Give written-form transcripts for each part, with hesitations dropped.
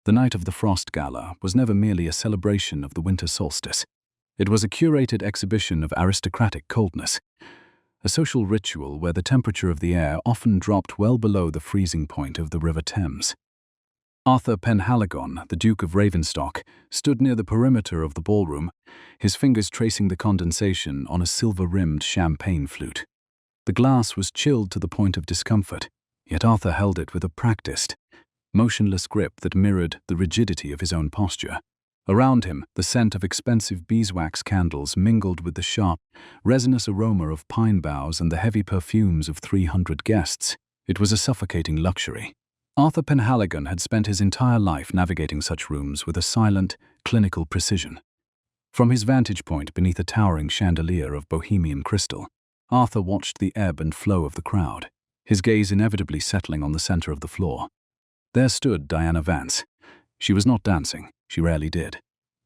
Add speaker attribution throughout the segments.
Speaker 1: The night of the Frost Gala was never merely a celebration of the winter solstice. It was a curated exhibition of aristocratic coldness, a social ritual where the temperature of the air often dropped well below the freezing point of the River Thames. Arthur Penhaligon, the Duke of Ravenstock, stood near the perimeter of the ballroom, his fingers tracing the condensation on a silver-rimmed champagne flute. The glass was chilled to the point of discomfort, yet Arthur held it with a practiced, motionless grip that mirrored the rigidity of his own posture. Around him, the scent of expensive beeswax candles mingled with the sharp, resinous aroma of pine boughs and the heavy perfumes of 300 guests. It was a suffocating luxury. Arthur Penhaligon had spent his entire life navigating such rooms with a silent, clinical precision. From his vantage point beneath a towering chandelier of bohemian crystal, Arthur watched the ebb and flow of the crowd, his gaze inevitably settling on the center of the floor. There stood Diana Vance. She was not dancing. She rarely did.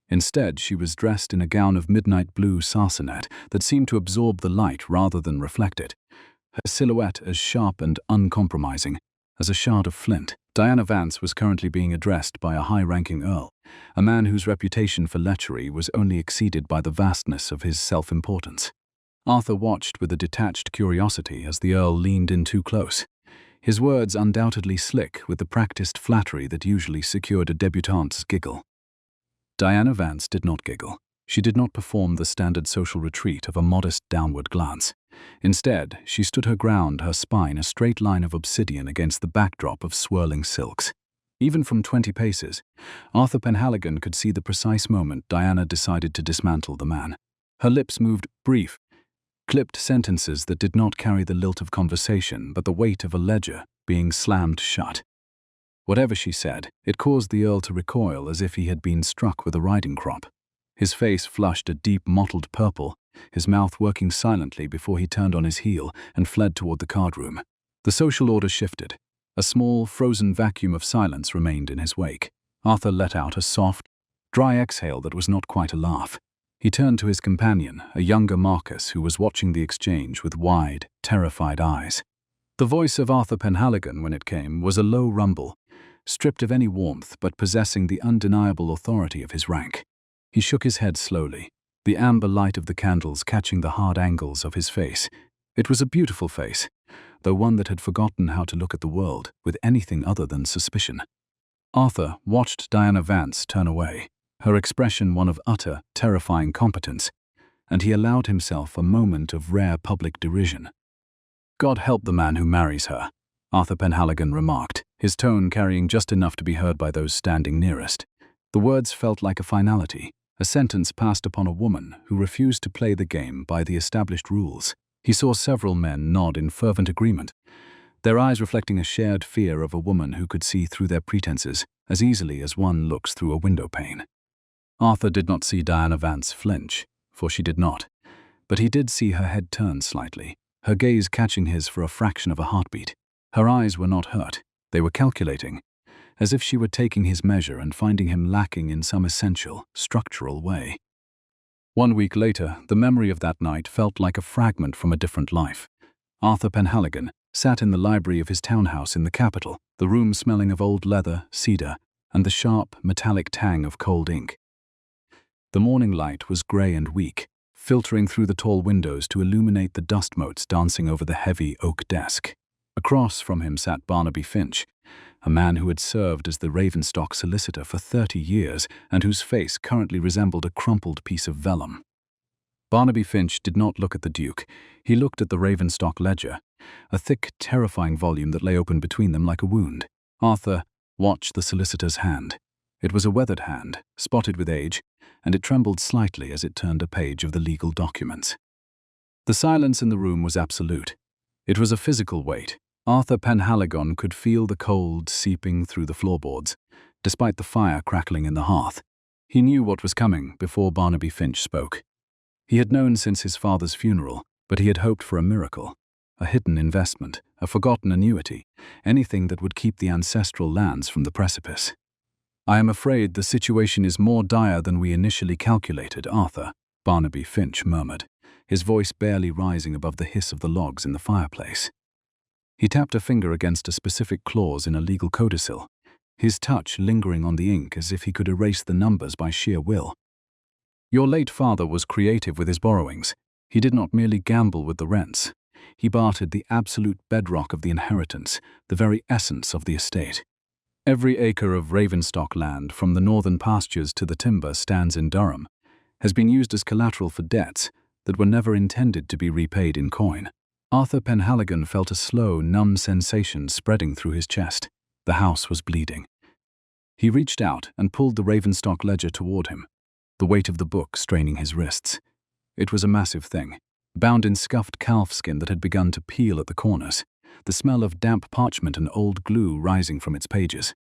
Speaker 1: Instead, she was dressed in a gown of midnight blue sarcenet that seemed to absorb the light rather than reflect it, her silhouette as sharp and uncompromising as a shard of flint. Diana Vance was currently being addressed by a high-ranking Earl, a man whose reputation for lechery was only exceeded by the vastness of his self-importance. Arthur watched with a detached curiosity as the Earl leaned in too close, his words undoubtedly slick with the practiced flattery that usually secured a debutante's giggle. Diana Vance did not giggle. She did not perform the standard social retreat of a modest downward glance. Instead, she stood her ground, her spine a straight line of obsidian against the backdrop of swirling silks. Even from 20 paces, Arthur Penhaligon could see the precise moment Diana decided to dismantle the man. Her lips moved brief, clipped sentences that did not carry the lilt of conversation but the weight of a ledger being slammed shut. Whatever she said, it caused the Earl to recoil as if he had been struck with a riding crop. His face flushed a deep mottled purple, his mouth working silently before he turned on his heel and fled toward the cardroom. The social order shifted. A small, frozen vacuum of silence remained in his wake. Arthur let out a soft, dry exhale that was not quite a laugh. He turned to his companion, a younger Marcus who was watching the exchange with wide, terrified eyes. The voice of Arthur Penhaligon, when it came, was a low rumble, stripped of any warmth but possessing the undeniable authority of his rank. He shook his head slowly, the amber light of the candles catching the hard angles of his face. It was a beautiful face, though one that had forgotten how to look at the world with anything other than suspicion. Arthur watched Diana Vance turn away, her expression one of utter, terrifying competence, and he allowed himself a moment of rare public derision. "God help the man who marries her," Arthur Penhaligon remarked, his tone carrying just enough to be heard by those standing nearest. The words felt like a finality, a sentence passed upon a woman who refused to play the game by the established rules. He saw several men nod in fervent agreement, their eyes reflecting a shared fear of a woman who could see through their pretenses as easily as one looks through a window pane. Arthur did not see Diana Vance flinch, for she did not, but he did see her head turn slightly, her gaze catching his for a fraction of a heartbeat. Her eyes were not hurt, they were calculating, as if she were taking his measure and finding him lacking in some essential, structural way. 1 week later, the memory of that night felt like a fragment from a different life. Arthur Penhaligon sat in the library of his townhouse in the capital, the room smelling of old leather, cedar, and the sharp, metallic tang of cold ink. The morning light was grey and weak, filtering through the tall windows to illuminate the dust motes dancing over the heavy oak desk. Across from him sat Barnaby Finch, a man who had served as the Ravenstock solicitor for 30 years and whose face currently resembled a crumpled piece of vellum. Barnaby Finch did not look at the Duke. He looked at the Ravenstock ledger, a thick, terrifying volume that lay open between them like a wound. Arthur watched the solicitor's hand. It was a weathered hand, spotted with age, and it trembled slightly as it turned a page of the legal documents. The silence in the room was absolute. It was a physical weight. Arthur Penhaligon could feel the cold seeping through the floorboards, despite the fire crackling in the hearth. He knew what was coming before Barnaby Finch spoke. He had known since his father's funeral, but he had hoped for a miracle, a hidden investment, a forgotten annuity, anything that would keep the ancestral lands from the precipice. "I am afraid the situation is more dire than we initially calculated, Arthur," Barnaby Finch murmured, his voice barely rising above the hiss of the logs in the fireplace. He tapped a finger against a specific clause in a legal codicil, his touch lingering on the ink as if he could erase the numbers by sheer will. Your late father was creative with his borrowings. He did not merely gamble with the rents. He bartered the absolute bedrock of the inheritance, the very essence of the estate. Every acre of Ravenstock land, from the northern pastures to the timber stands in Durham, has been used as collateral for debts that were never intended to be repaid in coin. Arthur Penhaligon felt a slow, numb sensation spreading through his chest. The house was bleeding. He reached out and pulled the Ravenstock ledger toward him, the weight of the book straining his wrists. It was a massive thing, bound in scuffed calfskin that had begun to peel at the corners, the smell of damp parchment and old glue rising from its pages.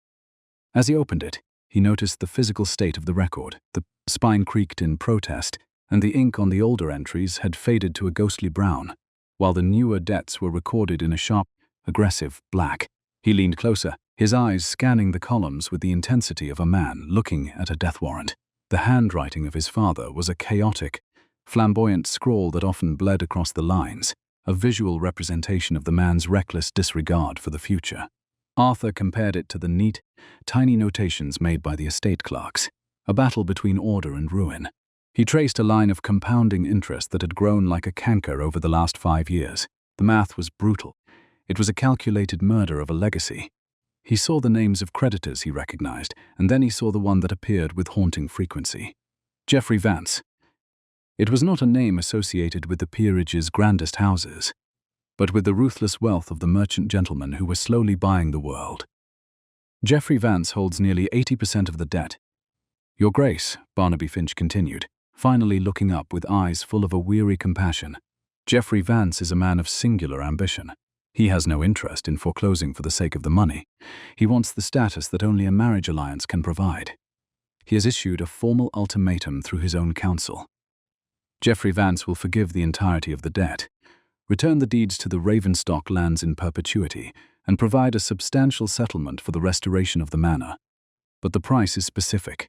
Speaker 1: As he opened it, he noticed the physical state of the record. The spine creaked in protest, and the ink on the older entries had faded to a ghostly brown, while the newer debts were recorded in a sharp, aggressive black. He leaned closer, his eyes scanning the columns with the intensity of a man looking at a death warrant. The handwriting of his father was a chaotic, flamboyant scrawl that often bled across the lines, a visual representation of the man's reckless disregard for the future. Arthur compared it to the neat, tiny notations made by the estate clerks, a battle between order and ruin. He traced a line of compounding interest that had grown like a canker over the last 5 years. The math was brutal. It was a calculated murder of a legacy. He saw the names of creditors he recognized, and then he saw the one that appeared with haunting frequency. Geoffrey Vance. It was not a name associated with the peerage's grandest houses, but with the ruthless wealth of the merchant gentlemen who were slowly buying the world. Geoffrey Vance holds nearly 80% of the debt. Your Grace, Barnaby Finch continued, finally looking up with eyes full of a weary compassion. Geoffrey Vance is a man of singular ambition. He has no interest in foreclosing for the sake of the money. He wants the status that only a marriage alliance can provide. He has issued a formal ultimatum through his own counsel. Geoffrey Vance will forgive the entirety of the debt, return the deeds to the Ravenstock lands in perpetuity, and provide a substantial settlement for the restoration of the manor. But the price is specific.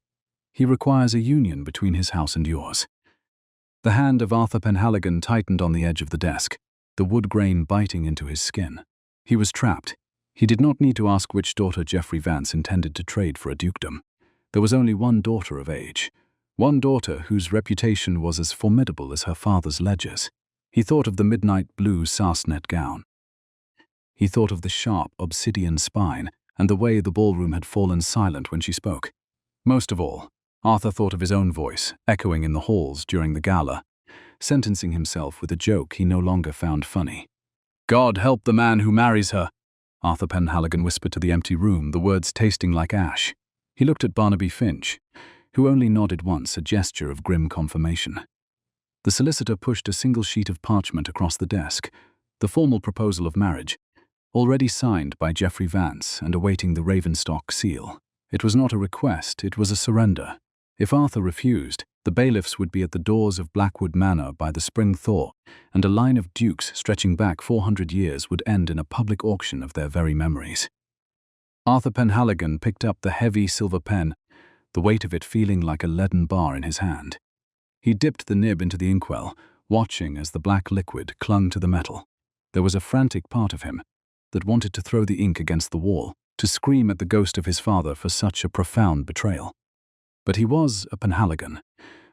Speaker 1: He requires a union between his house and yours. The hand of Arthur Penhaligon tightened on the edge of the desk, the wood grain biting into his skin. He was trapped. He did not need to ask which daughter Geoffrey Vance intended to trade for a dukedom. There was only one daughter of age, one daughter whose reputation was as formidable as her father's ledgers. He thought of the midnight blue sarcenet gown. He thought of the sharp obsidian spine and the way the ballroom had fallen silent when she spoke. Most of all, Arthur thought of his own voice, echoing in the halls during the gala, sentencing himself with a joke he no longer found funny. "God help the man who marries her," Arthur Penhaligon whispered to the empty room, the words tasting like ash. He looked at Barnaby Finch, who only nodded once, a gesture of grim confirmation. The solicitor pushed a single sheet of parchment across the desk, the formal proposal of marriage, already signed by Geoffrey Vance and awaiting the Ravenstock seal. It was not a request, it was a surrender. If Arthur refused, the bailiffs would be at the doors of Blackwood Manor by the spring thaw, and a line of dukes stretching back 400 years would end in a public auction of their very memories. Arthur Penhaligon picked up the heavy silver pen, the weight of it feeling like a leaden bar in his hand. He dipped the nib into the inkwell, watching as the black liquid clung to the metal. There was a frantic part of him that wanted to throw the ink against the wall, to scream at the ghost of his father for such a profound betrayal. But he was a Penhaligon,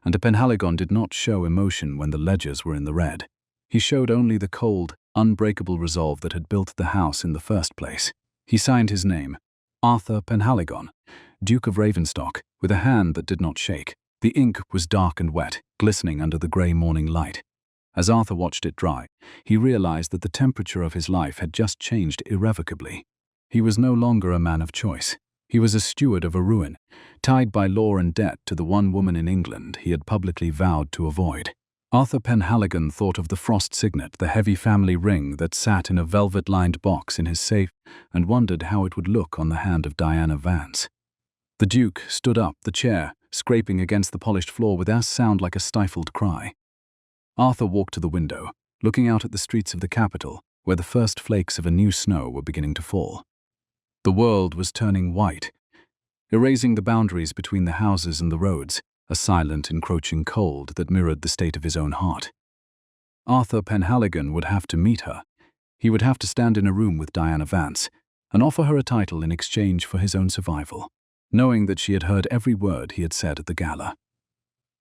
Speaker 1: and a Penhaligon did not show emotion when the ledgers were in the red. He showed only the cold, unbreakable resolve that had built the house in the first place. He signed his name, Arthur Penhaligon, Duke of Ravenstock, with a hand that did not shake. The ink was dark and wet, glistening under the grey morning light. As Arthur watched it dry, he realized that the temperature of his life had just changed irrevocably. He was no longer a man of choice. He was a steward of a ruin, tied by law and debt to the one woman in England he had publicly vowed to avoid. Arthur Penhaligon thought of the Frost signet, the heavy family ring that sat in a velvet-lined box in his safe, and wondered how it would look on the hand of Diana Vance. The Duke stood up, the chair scraping against the polished floor with a sound like a stifled cry. Arthur walked to the window, looking out at the streets of the capital, where the first flakes of a new snow were beginning to fall. The world was turning white, erasing the boundaries between the houses and the roads, a silent, encroaching cold that mirrored the state of his own heart. Arthur Penhaligon would have to meet her. He would have to stand in a room with Diana Vance, and offer her a title in exchange for his own survival, knowing that she had heard every word he had said at the gala.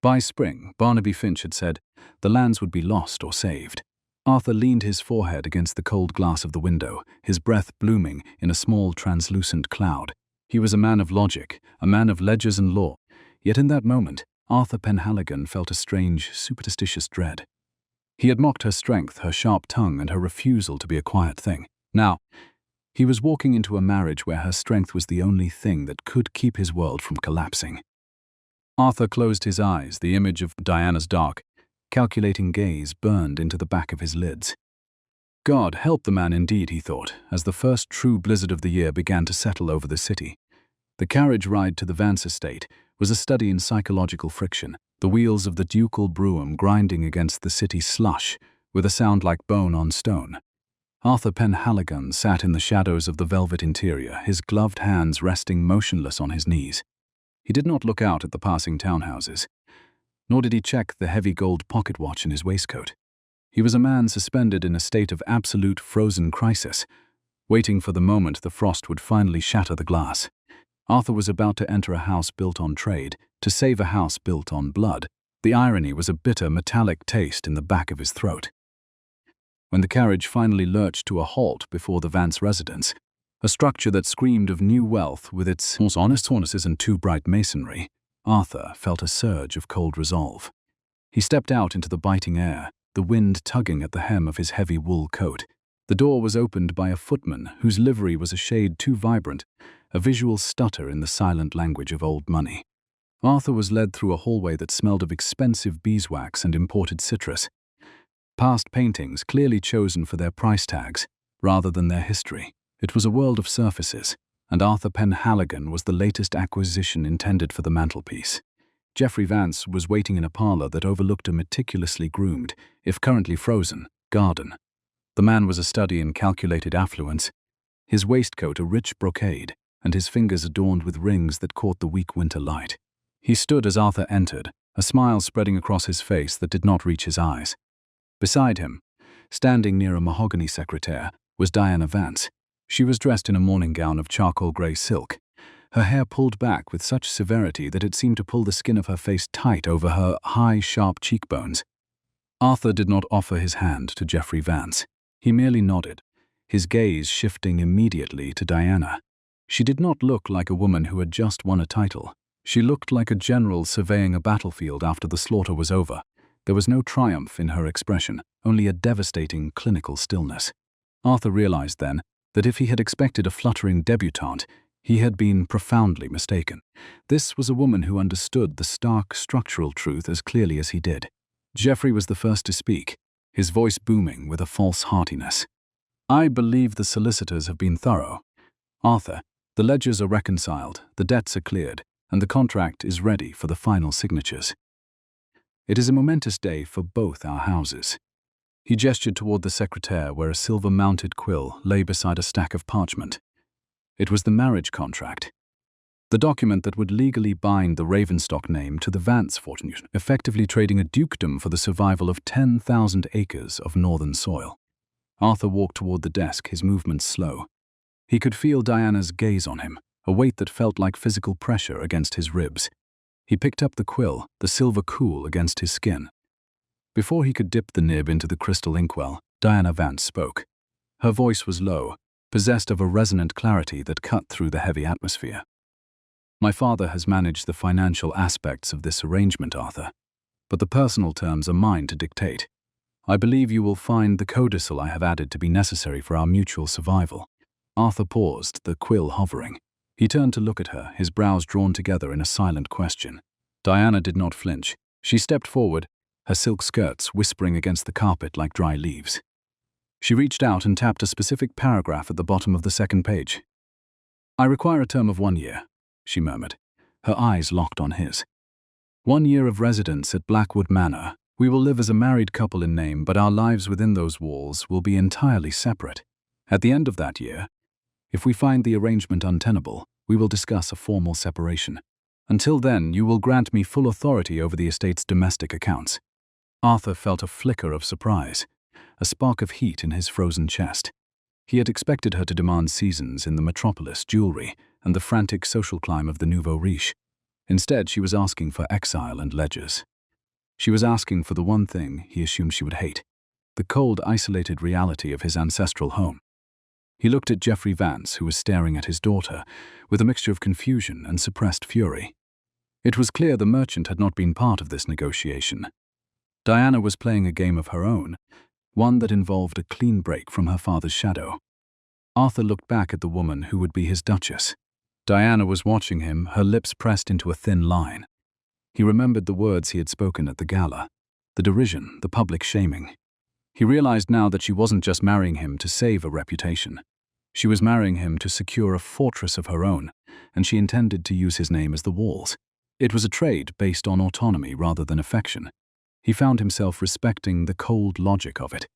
Speaker 1: By spring, Barnaby Finch had said, the lands would be lost or saved. Arthur leaned his forehead against the cold glass of the window, his breath blooming in a small translucent cloud. He was a man of logic, a man of ledgers and law, yet in that moment, Arthur Penhaligon felt a strange, superstitious dread. He had mocked her strength, her sharp tongue, and her refusal to be a quiet thing. Now, he was walking into a marriage where her strength was the only thing that could keep his world from collapsing. Arthur closed his eyes, the image of Diana's dark, calculating gaze burned into the back of his lids. God help the man indeed, he thought, as the first true blizzard of the year began to settle over the city. The carriage ride to the Vance estate was a study in psychological friction, the wheels of the ducal brougham grinding against the city's slush with a sound like bone on stone. Arthur Penhaligon sat in the shadows of the velvet interior, his gloved hands resting motionless on his knees. He did not look out at the passing townhouses, nor did he check the heavy gold pocket watch in his waistcoat. He was a man suspended in a state of absolute frozen crisis, waiting for the moment the frost would finally shatter the glass. Arthur was about to enter a house built on trade, to save a house built on blood. The irony was a bitter, metallic taste in the back of his throat. When the carriage finally lurched to a halt before the Vance residence, a structure that screamed of new wealth with its honest cornices and too bright masonry, Arthur felt a surge of cold resolve. He stepped out into the biting air, the wind tugging at the hem of his heavy wool coat. The door was opened by a footman whose livery was a shade too vibrant, a visual stutter in the silent language of old money. Arthur was led through a hallway that smelled of expensive beeswax and imported citrus, past paintings clearly chosen for their price tags rather than their history. It was a world of surfaces, and Arthur Penhaligon was the latest acquisition intended for the mantelpiece. Geoffrey Vance was waiting in a parlour that overlooked a meticulously groomed, if currently frozen, garden. The man was a study in calculated affluence, his waistcoat a rich brocade, and his fingers adorned with rings that caught the weak winter light. He stood as Arthur entered, a smile spreading across his face that did not reach his eyes. Beside him, standing near a mahogany secretaire, was Diana Vance. She was dressed in a morning gown of charcoal grey silk, her hair pulled back with such severity that it seemed to pull the skin of her face tight over her high, sharp cheekbones. Arthur did not offer his hand to Geoffrey Vance. He merely nodded, his gaze shifting immediately to Diana. She did not look like a woman who had just won a title. She looked like a general surveying a battlefield after the slaughter was over. There was no triumph in her expression, only a devastating clinical stillness. Arthur realized then that if he had expected a fluttering debutante, he had been profoundly mistaken. This was a woman who understood the stark structural truth as clearly as he did. Geoffrey was the first to speak, his voice booming with a false heartiness. I believe the solicitors have been thorough. Arthur, the ledgers are reconciled, the debts are cleared, and the contract is ready for the final signatures. It is a momentous day for both our houses. He gestured toward the secretaire where a silver-mounted quill lay beside a stack of parchment. It was the marriage contract, the document that would legally bind the Ravenstock name to the Vance fortune, effectively trading a dukedom for the survival of 10,000 acres of northern soil. Arthur walked toward the desk, his movements slow. He could feel Diana's gaze on him, a weight that felt like physical pressure against his ribs. He picked up the quill, the silver cool against his skin. Before he could dip the nib into the crystal inkwell, Diana Vance spoke. Her voice was low, possessed of a resonant clarity that cut through the heavy atmosphere. My father has managed the financial aspects of this arrangement, Arthur, but the personal terms are mine to dictate. I believe you will find the codicil I have added to be necessary for our mutual survival. Arthur paused, the quill hovering. He turned to look at her, his brows drawn together in a silent question. Diana did not flinch. She stepped forward, her silk skirts whispering against the carpet like dry leaves. She reached out and tapped a specific paragraph at the bottom of the second page. I require a term of 1 year, she murmured, her eyes locked on his. 1 year of residence at Blackwood Manor. We will live as a married couple in name, but our lives within those walls will be entirely separate. At the end of that year, if we find the arrangement untenable, we will discuss a formal separation. Until then, you will grant me full authority over the estate's domestic accounts. Arthur felt a flicker of surprise, a spark of heat in his frozen chest. He had expected her to demand seasons in the metropolis, jewelry, and the frantic social climb of the nouveau riche. Instead, she was asking for exile and ledgers. She was asking for the one thing he assumed she would hate, the cold, isolated reality of his ancestral home. He looked at Geoffrey Vance, who was staring at his daughter, with a mixture of confusion and suppressed fury. It was clear the merchant had not been part of this negotiation. Diana was playing a game of her own, one that involved a clean break from her father's shadow. Arthur looked back at the woman who would be his duchess. Diana was watching him, her lips pressed into a thin line. He remembered the words he had spoken at the gala, the derision, the public shaming. He realized now that she wasn't just marrying him to save a reputation. She was marrying him to secure a fortress of her own, and she intended to use his name as the walls. It was a trade based on autonomy rather than affection. He found himself respecting the cold logic of it.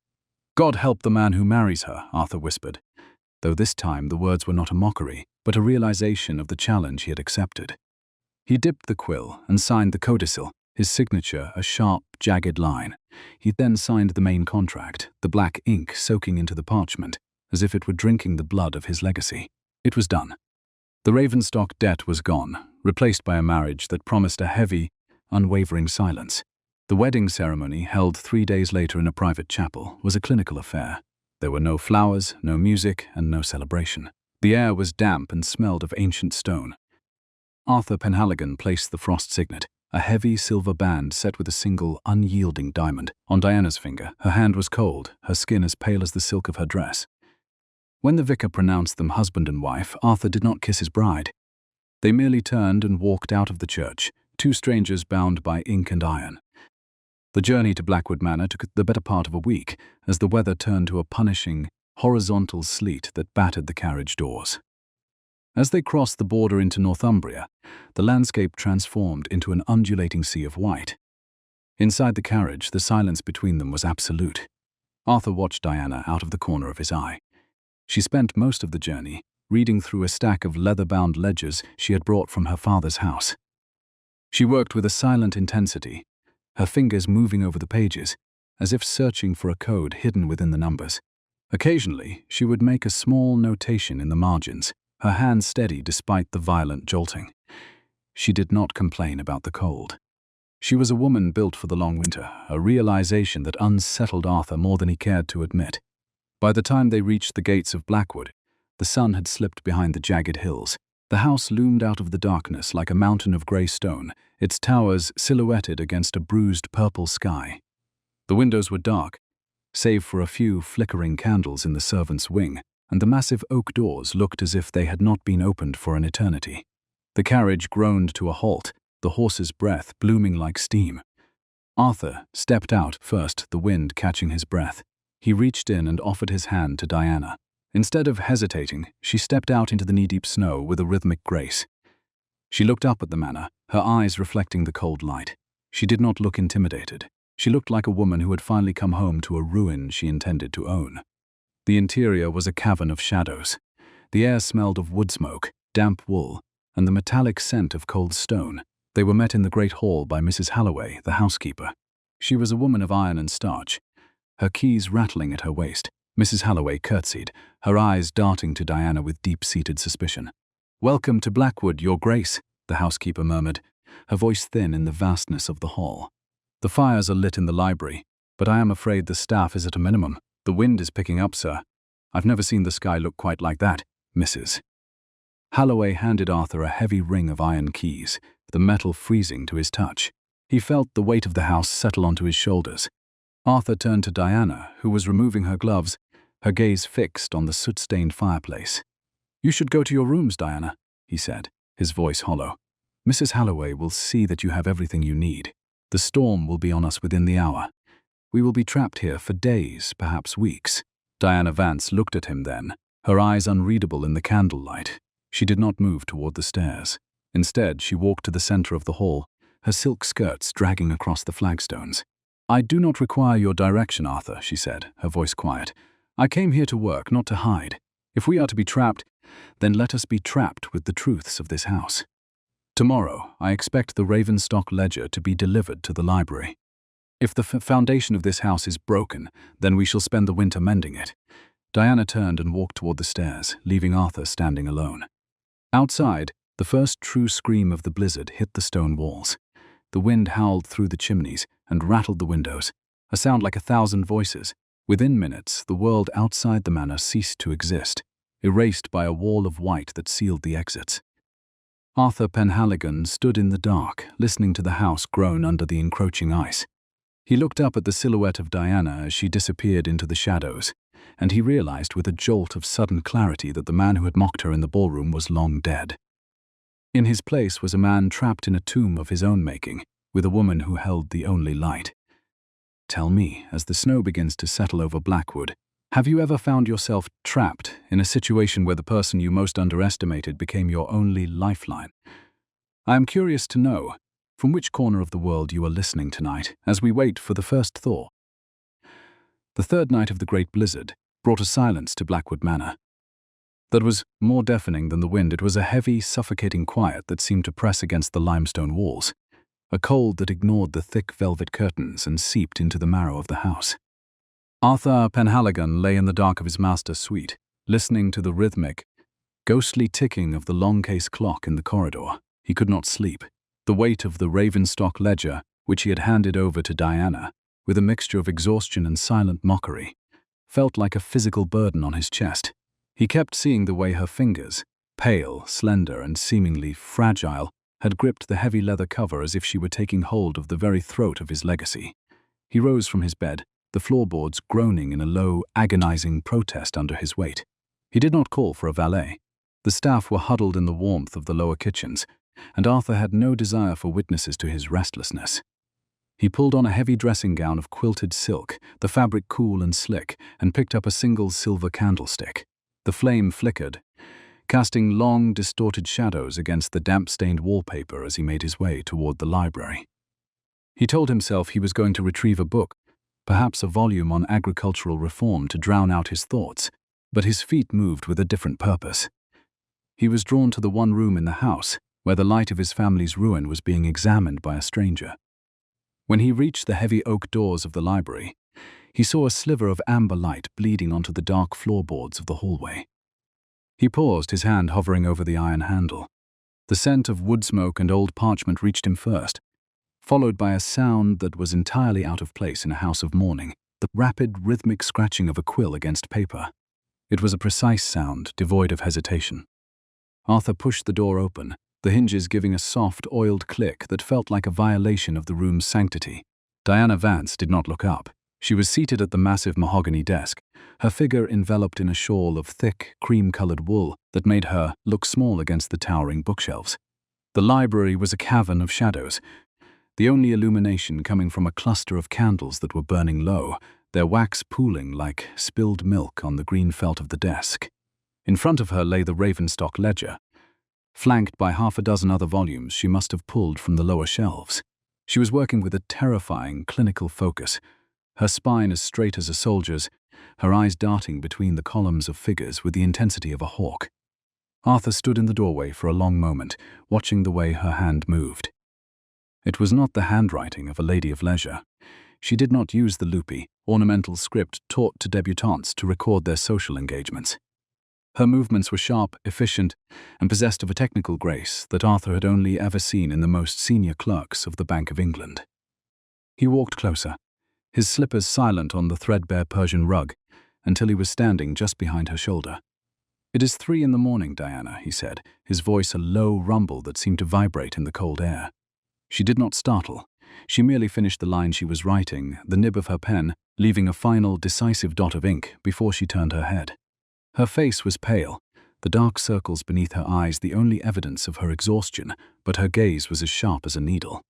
Speaker 1: "God help the man who marries her," Arthur whispered, though this time the words were not a mockery, but a realization of the challenge he had accepted. He dipped the quill and signed the codicil, his signature a sharp, jagged line. He then signed the main contract, the black ink soaking into the parchment, as if it were drinking the blood of his legacy. It was done. The Ravenstock debt was gone, replaced by a marriage that promised a heavy, unwavering silence. The wedding ceremony, held 3 days later in a private chapel, was a clinical affair. There were no flowers, no music, and no celebration. The air was damp and smelled of ancient stone. Arthur Penhaligon placed the Frost signet, a heavy silver band set with a single, unyielding diamond, on Diana's finger. Her hand was cold, her skin as pale as the silk of her dress. When the vicar pronounced them husband and wife, Arthur did not kiss his bride. They merely turned and walked out of the church, two strangers bound by ink and iron. The journey to Blackwood Manor took the better part of a week, as the weather turned to a punishing, horizontal sleet that battered the carriage doors. As they crossed the border into Northumbria, the landscape transformed into an undulating sea of white. Inside the carriage, the silence between them was absolute. Arthur watched Diana out of the corner of his eye. She spent most of the journey reading through a stack of leather-bound ledgers she had brought from her father's house. She worked with a silent intensity, her fingers moving over the pages, as if searching for a code hidden within the numbers. Occasionally, she would make a small notation in the margins, her hand steady despite the violent jolting. She did not complain about the cold. She was a woman built for the long winter, a realization that unsettled Arthur more than he cared to admit. By the time they reached the gates of Blackwood, the sun had slipped behind the jagged hills. The house loomed out of the darkness like a mountain of grey stone, its towers silhouetted against a bruised purple sky. The windows were dark, save for a few flickering candles in the servants' wing, and the massive oak doors looked as if they had not been opened for an eternity. The carriage groaned to a halt, the horse's breath blooming like steam. Arthur stepped out first, the wind catching his breath. He reached in and offered his hand to Diana. Instead of hesitating, she stepped out into the knee-deep snow with a rhythmic grace. She looked up at the manor, her eyes reflecting the cold light. She did not look intimidated. She looked like a woman who had finally come home to a ruin she intended to own. The interior was a cavern of shadows. The air smelled of wood smoke, damp wool, and the metallic scent of cold stone. They were met in the great hall by Mrs. Halloway, the housekeeper. She was a woman of iron and starch, her keys rattling at her waist. Mrs. Halloway curtsied, her eyes darting to Diana with deep-seated suspicion. "Welcome to Blackwood, Your Grace," the housekeeper murmured, her voice thin in the vastness of the hall. "The fires are lit in the library, but I am afraid the staff is at a minimum. The wind is picking up, sir. I've never seen the sky look quite like that, Mrs." Halloway handed Arthur a heavy ring of iron keys, the metal freezing to his touch. He felt the weight of the house settle onto his shoulders. Arthur turned to Diana, who was removing her gloves, her gaze fixed on the soot-stained fireplace. "You should go to your rooms, Diana," he said, his voice hollow. "Mrs. Halloway will see that you have everything you need. The storm will be on us within the hour. We will be trapped here for days, perhaps weeks." Diana Vance looked at him then, her eyes unreadable in the candlelight. She did not move toward the stairs. Instead, she walked to the center of the hall, her silk skirts dragging across the flagstones. "I do not require your direction, Arthur," she said, her voice quiet. "I came here to work, not to hide. If we are to be trapped, then let us be trapped with the truths of this house. Tomorrow, I expect the Ravenstock ledger to be delivered to the library. If the foundation of this house is broken, then we shall spend the winter mending it. Diana turned and walked toward the stairs, leaving Arthur standing alone. Outside, the first true scream of the blizzard hit the stone walls. The wind howled through the chimneys and rattled the windows, a sound like 1,000 voices. Within minutes, the world outside the manor ceased to exist, erased by a wall of white that sealed the exits. Arthur Penhaligon stood in the dark, listening to the house groan under the encroaching ice. He looked up at the silhouette of Diana as she disappeared into the shadows, and he realized with a jolt of sudden clarity that the man who had mocked her in the ballroom was long dead. In his place was a man trapped in a tomb of his own making, with a woman who held the only light. Tell me, as the snow begins to settle over Blackwood, have you ever found yourself trapped in a situation where the person you most underestimated became your only lifeline? I am curious to know from which corner of the world you are listening tonight as we wait for the first thaw. The third night of the great blizzard brought a silence to Blackwood Manor that was more deafening than the wind. It was a heavy, suffocating quiet that seemed to press against the limestone walls, a cold that ignored the thick velvet curtains and seeped into the marrow of the house. Arthur Penhaligon lay in the dark of his master's suite, listening to the rhythmic, ghostly ticking of the long case clock in the corridor. He could not sleep. The weight of the Ravenstock ledger, which he had handed over to Diana, with a mixture of exhaustion and silent mockery, felt like a physical burden on his chest. He kept seeing the way her fingers, pale, slender, and seemingly fragile, had gripped the heavy leather cover as if she were taking hold of the very throat of his legacy. He rose from his bed, the floorboards groaning in a low, agonizing protest under his weight. He did not call for a valet. The staff were huddled in the warmth of the lower kitchens, and Arthur had no desire for witnesses to his restlessness. He pulled on a heavy dressing gown of quilted silk, the fabric cool and slick, and picked up a single silver candlestick. The flame flickered, casting long, distorted shadows against the damp-stained wallpaper as he made his way toward the library. He told himself he was going to retrieve a book, perhaps a volume on agricultural reform, to drown out his thoughts, but his feet moved with a different purpose. He was drawn to the one room in the house where the light of his family's ruin was being examined by a stranger. When he reached the heavy oak doors of the library, he saw a sliver of amber light bleeding onto the dark floorboards of the hallway. He paused, his hand hovering over the iron handle. The scent of wood smoke and old parchment reached him first, followed by a sound that was entirely out of place in a house of mourning, the rapid, rhythmic scratching of a quill against paper. It was a precise sound, devoid of hesitation. Arthur pushed the door open, the hinges giving a soft, oiled click that felt like a violation of the room's sanctity. Diana Vance did not look up. She was seated at the massive mahogany desk, her figure enveloped in a shawl of thick, cream-colored wool that made her look small against the towering bookshelves. The library was a cavern of shadows, the only illumination coming from a cluster of candles that were burning low, their wax pooling like spilled milk on the green felt of the desk. In front of her lay the Ravenstock ledger, flanked by half a dozen other volumes she must have pulled from the lower shelves. She was working with a terrifying, clinical focus, her spine as straight as a soldier's, her eyes darting between the columns of figures with the intensity of a hawk. Arthur stood in the doorway for a long moment, watching the way her hand moved. It was not the handwriting of a lady of leisure. She did not use the loopy, ornamental script taught to debutantes to record their social engagements. Her movements were sharp, efficient, and possessed of a technical grace that Arthur had only ever seen in the most senior clerks of the Bank of England. He walked closer, his slippers silent on the threadbare Persian rug, until he was standing just behind her shoulder. "It is 3 a.m, Diana," he said, his voice a low rumble that seemed to vibrate in the cold air. She did not startle. She merely finished the line she was writing, the nib of her pen leaving a final, decisive dot of ink before she turned her head. Her face was pale, the dark circles beneath her eyes the only evidence of her exhaustion, but her gaze was as sharp as a needle.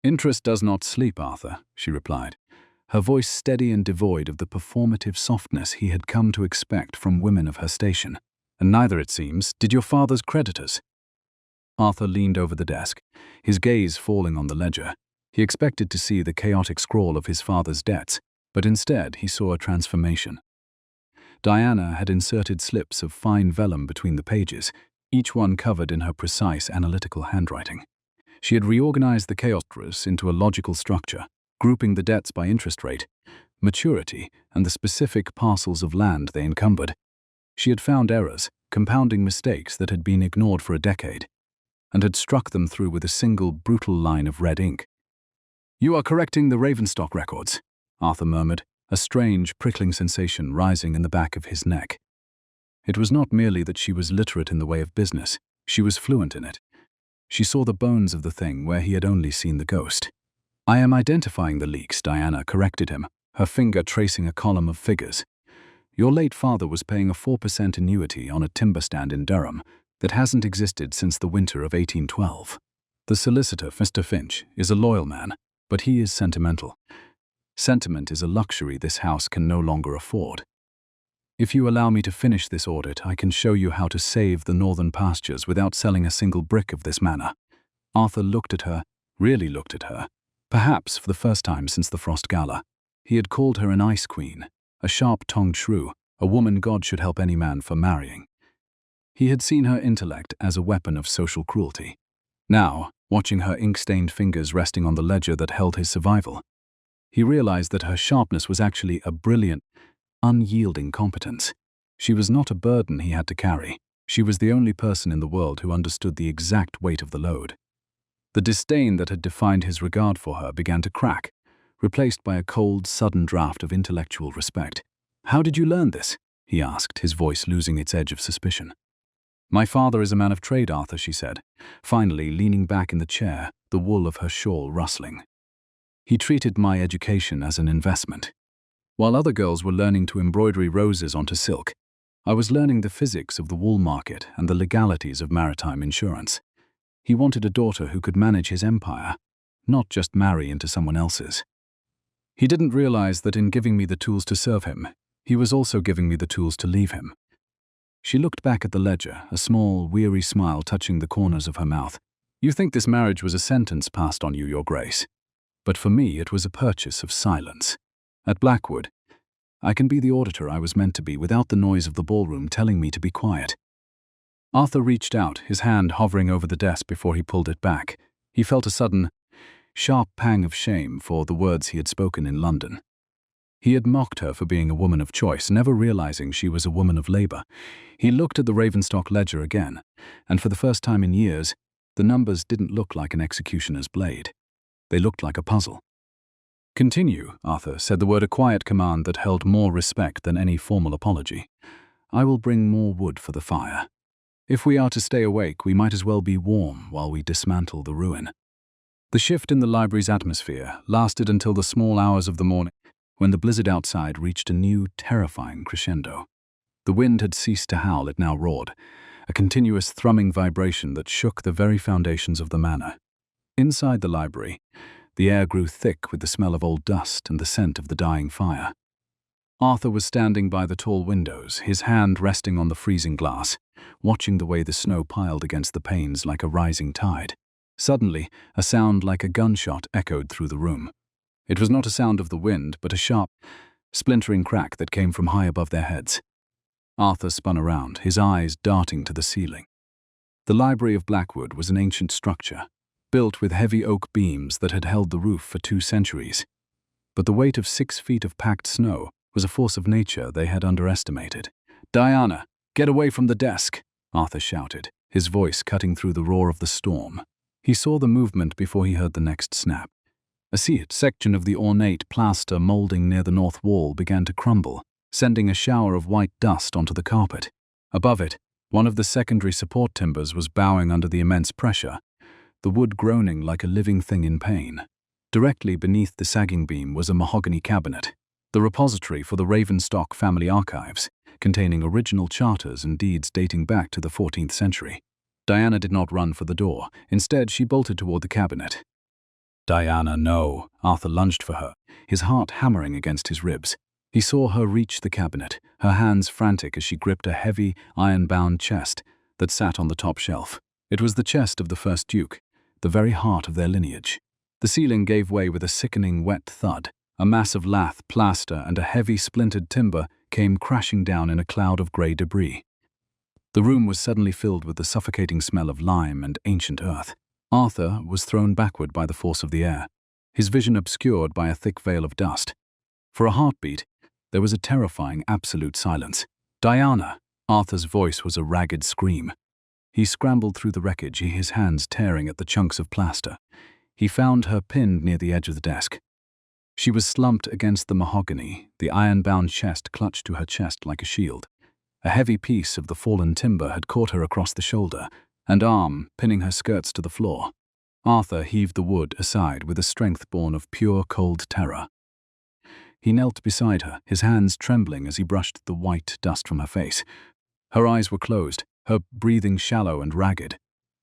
Speaker 1: "Interest does not sleep, Arthur," she replied, her voice steady and devoid of the performative softness he had come to expect from women of her station. "And neither, it seems, did your father's creditors." Arthur leaned over the desk, his gaze falling on the ledger. He expected to see the chaotic scrawl of his father's debts, but instead he saw a transformation. Diana had inserted slips of fine vellum between the pages, each one covered in her precise analytical handwriting. She had reorganized the chaos into a logical structure, grouping the debts by interest rate, maturity, and the specific parcels of land they encumbered. She had found errors, compounding mistakes that had been ignored for a decade, and had struck them through with a single brutal line of red ink. "You are correcting the Ravenstock records," Arthur murmured, a strange, prickling sensation rising in the back of his neck. It was not merely that she was literate in the way of business, she was fluent in it. She saw the bones of the thing where he had only seen the ghost. "I am identifying the leaks," Diana corrected him, her finger tracing a column of figures. "Your late father was paying a 4% annuity on a timber stand in Durham that hasn't existed since the winter of 1812. The solicitor, Mr. Finch, is a loyal man, but he is sentimental. Sentiment is a luxury this house can no longer afford. If you allow me to finish this audit, I can show you how to save the northern pastures without selling a single brick of this manor." Arthur looked at her, really looked at her, perhaps for the first time since the Frost Gala. He had called her an ice queen, a sharp-tongued shrew, a woman God should help any man for marrying. He had seen her intellect as a weapon of social cruelty. Now, watching her ink-stained fingers resting on the ledger that held his survival, he realized that her sharpness was actually a brilliant, unyielding competence. She was not a burden he had to carry. She was the only person in the world who understood the exact weight of the load. The disdain that had defined his regard for her began to crack, replaced by a cold, sudden draft of intellectual respect. "How did you learn this?" he asked, his voice losing its edge of suspicion. "My father is a man of trade, Arthur," she said, finally leaning back in the chair, the wool of her shawl rustling. "He treated my education as an investment. While other girls were learning to embroider roses onto silk, I was learning the physics of the wool market and the legalities of maritime insurance. He wanted a daughter who could manage his empire, not just marry into someone else's. He didn't realize that in giving me the tools to serve him, he was also giving me the tools to leave him." She looked back at the ledger, a small, weary smile touching the corners of her mouth. "You think this marriage was a sentence passed on you, Your Grace. But for me, it was a purchase of silence. At Blackwood, I can be the auditor I was meant to be without the noise of the ballroom telling me to be quiet." Arthur reached out, his hand hovering over the desk before he pulled it back. He felt a sudden, sharp pang of shame for the words he had spoken in London. He had mocked her for being a woman of choice, never realizing she was a woman of labor. He looked at the Ravenstock ledger again, and for the first time in years, the numbers didn't look like an executioner's blade. They looked like a puzzle. "Continue," Arthur said the word, a quiet command that held more respect than any formal apology. "I will bring more wood for the fire. If we are to stay awake, we might as well be warm while we dismantle the ruin." The shift in the library's atmosphere lasted until the small hours of the morning, when the blizzard outside reached a new, terrifying crescendo. The wind had ceased to howl, it now roared, a continuous thrumming vibration that shook the very foundations of the manor. Inside the library, the air grew thick with the smell of old dust and the scent of the dying fire. Arthur was standing by the tall windows, his hand resting on the freezing glass, watching the way the snow piled against the panes like a rising tide. Suddenly, a sound like a gunshot echoed through the room. It was not a sound of the wind, but a sharp, splintering crack that came from high above their heads. Arthur spun around, his eyes darting to the ceiling. The Library of Blackwood was an ancient structure, built with heavy oak beams that had held the roof for 2 centuries. But the weight of 6 feet of packed snow was a force of nature they had underestimated. "Diana, get away from the desk," Arthur shouted, his voice cutting through the roar of the storm. He saw the movement before he heard the next snap. A section of the ornate plaster molding near the north wall began to crumble, sending a shower of white dust onto the carpet. Above it, one of the secondary support timbers was bowing under the immense pressure, the wood groaning like a living thing in pain. Directly beneath the sagging beam was a mahogany cabinet, the repository for the Ravenstock family archives, containing original charters and deeds dating back to the 14th century. Diana did not run for the door. Instead, she bolted toward the cabinet. "Diana, no." Arthur lunged for her, his heart hammering against his ribs. He saw her reach the cabinet, her hands frantic as she gripped a heavy, iron-bound chest that sat on the top shelf. It was the chest of the first Duke, the very heart of their lineage. The ceiling gave way with a sickening wet thud. A mass of lath, plaster, and a heavy splintered timber came crashing down in a cloud of grey debris. The room was suddenly filled with the suffocating smell of lime and ancient earth. Arthur was thrown backward by the force of the air, his vision obscured by a thick veil of dust. For a heartbeat, there was a terrifying absolute silence. "Diana!" Arthur's voice was a ragged scream. He scrambled through the wreckage, his hands tearing at the chunks of plaster. He found her pinned near the edge of the desk. She was slumped against the mahogany, the iron-bound chest clutched to her chest like a shield. A heavy piece of the fallen timber had caught her across the shoulder and arm, pinning her skirts to the floor. Arthur heaved the wood aside with a strength born of pure, cold terror. He knelt beside her, his hands trembling as he brushed the white dust from her face. Her eyes were closed, her breathing shallow and ragged.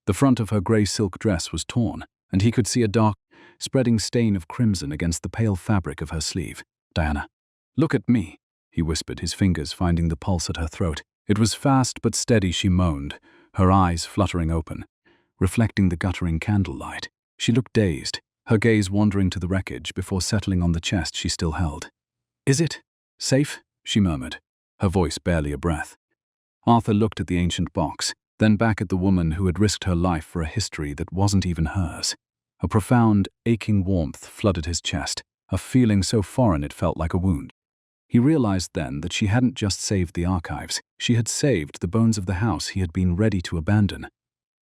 Speaker 1: The front of her grey silk dress was torn, and he could see a dark, spreading stain of crimson against the pale fabric of her sleeve. "Diana, look at me," he whispered, his fingers finding the pulse at her throat. It was fast but steady, she moaned, her eyes fluttering open, reflecting the guttering candlelight. She looked dazed, her gaze wandering to the wreckage before settling on the chest she still held. "Is it safe?" she murmured, her voice barely a breath. Arthur looked at the ancient box, then back at the woman who had risked her life for a history that wasn't even hers. A profound, aching warmth flooded his chest, a feeling so foreign it felt like a wound. He realized then that she hadn't just saved the archives, she had saved the bones of the house he had been ready to abandon.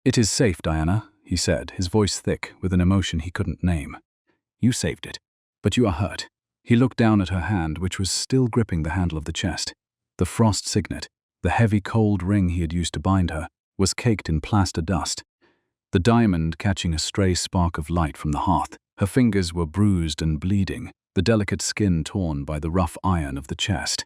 Speaker 1: "It is safe, Diana," he said, his voice thick with an emotion he couldn't name. "You saved it, but you are hurt." He looked down at her hand, which was still gripping the handle of the chest. The frost signet, the heavy cold ring he had used to bind her, was caked in plaster dust. The diamond catching a stray spark of light from the hearth. Her fingers were bruised and bleeding, the delicate skin torn by the rough iron of the chest.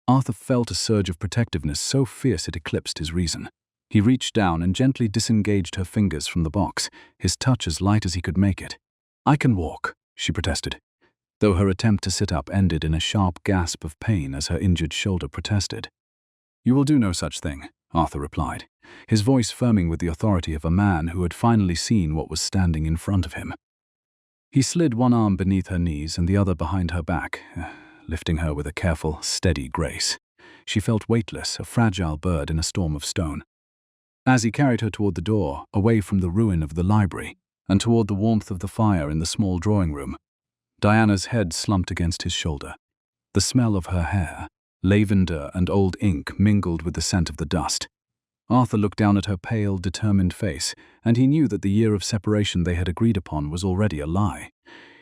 Speaker 1: Arthur felt a surge of protectiveness so fierce it eclipsed his reason. He reached down and gently disengaged her fingers from the box, his touch as light as he could make it. "I can walk," she protested, though her attempt to sit up ended in a sharp gasp of pain as her injured shoulder protested. "You will do no such thing," Arthur replied, his voice firming with the authority of a man who had finally seen what was standing in front of him. He slid one arm beneath her knees and the other behind her back, lifting her with a careful, steady grace. She felt weightless, a fragile bird in a storm of stone. As he carried her toward the door, away from the ruin of the library, and toward the warmth of the fire in the small drawing room, Diana's head slumped against his shoulder. The smell of her hair, lavender and old ink, mingled with the scent of the dust. Arthur looked down at her pale, determined face, and he knew that the year of separation they had agreed upon was already a lie.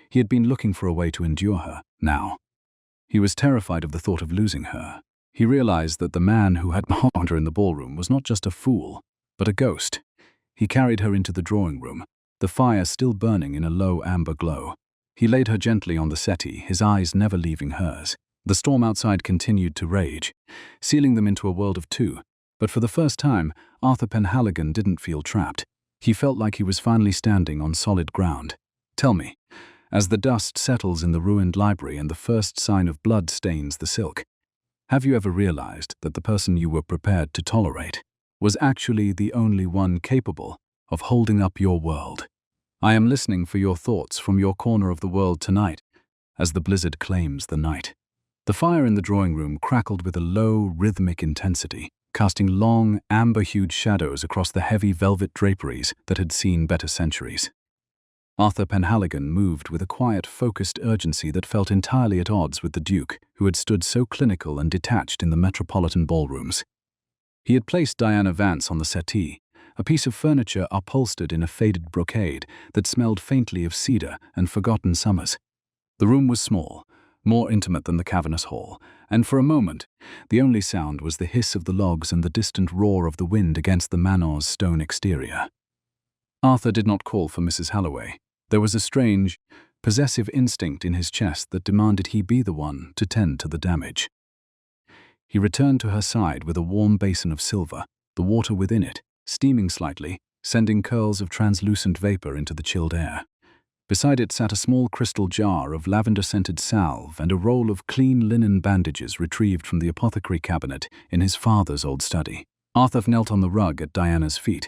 Speaker 1: He had been looking for a way to endure her, now. He was terrified of the thought of losing her. He realized that the man who had harmed her in the ballroom was not just a fool, but a ghost. He carried her into the drawing room, the fire still burning in a low amber glow. He laid her gently on the settee, his eyes never leaving hers. The storm outside continued to rage, sealing them into a world of two. But for the first time, Arthur Penhaligon didn't feel trapped. He felt like he was finally standing on solid ground. "Tell me," as the dust settles in the ruined library and the first sign of blood stains the silk, "have you ever realized that the person you were prepared to tolerate was actually the only one capable of holding up your world? I am listening for your thoughts from your corner of the world tonight, as the blizzard claims the night." The fire in the drawing room crackled with a low, rhythmic intensity, casting long, amber-hued shadows across the heavy velvet draperies that had seen better centuries. Arthur Penhaligon moved with a quiet, focused urgency that felt entirely at odds with the Duke, who had stood so clinical and detached in the metropolitan ballrooms. He had placed Diana Vance on the settee, a piece of furniture upholstered in a faded brocade that smelled faintly of cedar and forgotten summers. The room was small, more intimate than the cavernous hall, and for a moment, the only sound was the hiss of the logs and the distant roar of the wind against the manor's stone exterior. Arthur did not call for Mrs. Halloway. There was a strange, possessive instinct in his chest that demanded he be the one to tend to the damage. He returned to her side with a warm basin of silver, the water within it, steaming slightly, sending curls of translucent vapor into the chilled air. Beside it sat a small crystal jar of lavender-scented salve and a roll of clean linen bandages retrieved from the apothecary cabinet in his father's old study. Arthur knelt on the rug at Diana's feet,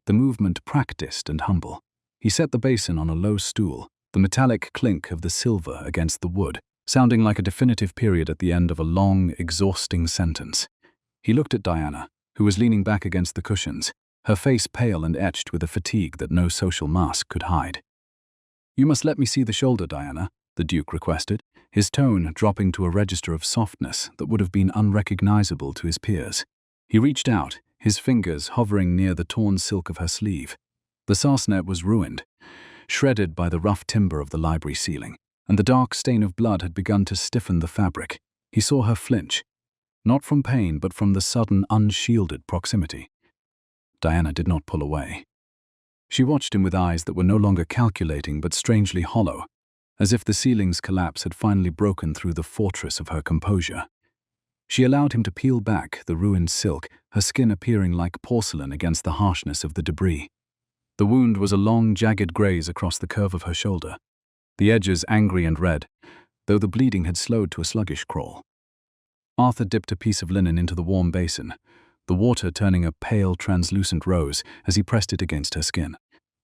Speaker 1: the movement practiced and humble. He set the basin on a low stool, the metallic clink of the silver against the wood, sounding like a definitive period at the end of a long, exhausting sentence. He looked at Diana, who was leaning back against the cushions, her face pale and etched with a fatigue that no social mask could hide. "You must let me see the shoulder, Diana," the Duke requested, his tone dropping to a register of softness that would have been unrecognizable to his peers. He reached out, his fingers hovering near the torn silk of her sleeve. The sarcenet was ruined, shredded by the rough timber of the library ceiling, and the dark stain of blood had begun to stiffen the fabric. He saw her flinch, not from pain but from the sudden, unshielded proximity. Diana did not pull away. She watched him with eyes that were no longer calculating but strangely hollow, as if the ceiling's collapse had finally broken through the fortress of her composure. She allowed him to peel back the ruined silk, her skin appearing like porcelain against the harshness of the debris. The wound was a long, jagged graze across the curve of her shoulder, the edges angry and red, though the bleeding had slowed to a sluggish crawl. Arthur dipped a piece of linen into the warm basin, the water turning a pale, translucent rose as he pressed it against her skin.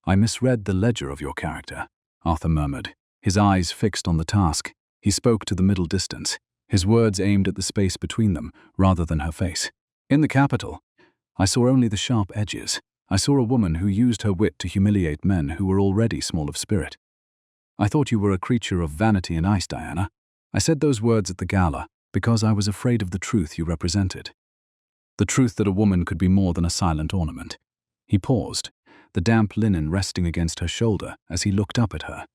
Speaker 1: "I misread the ledger of your character," Arthur murmured, his eyes fixed on the task. He spoke to the middle distance, his words aimed at the space between them rather than her face. "In the capital, I saw only the sharp edges. I saw a woman who used her wit to humiliate men who were already small of spirit. I thought you were a creature of vanity and ice, Diana. I said those words at the gala because I was afraid of the truth you represented. The truth that a woman could be more than a silent ornament." He paused, the damp linen resting against her shoulder as he looked up at her.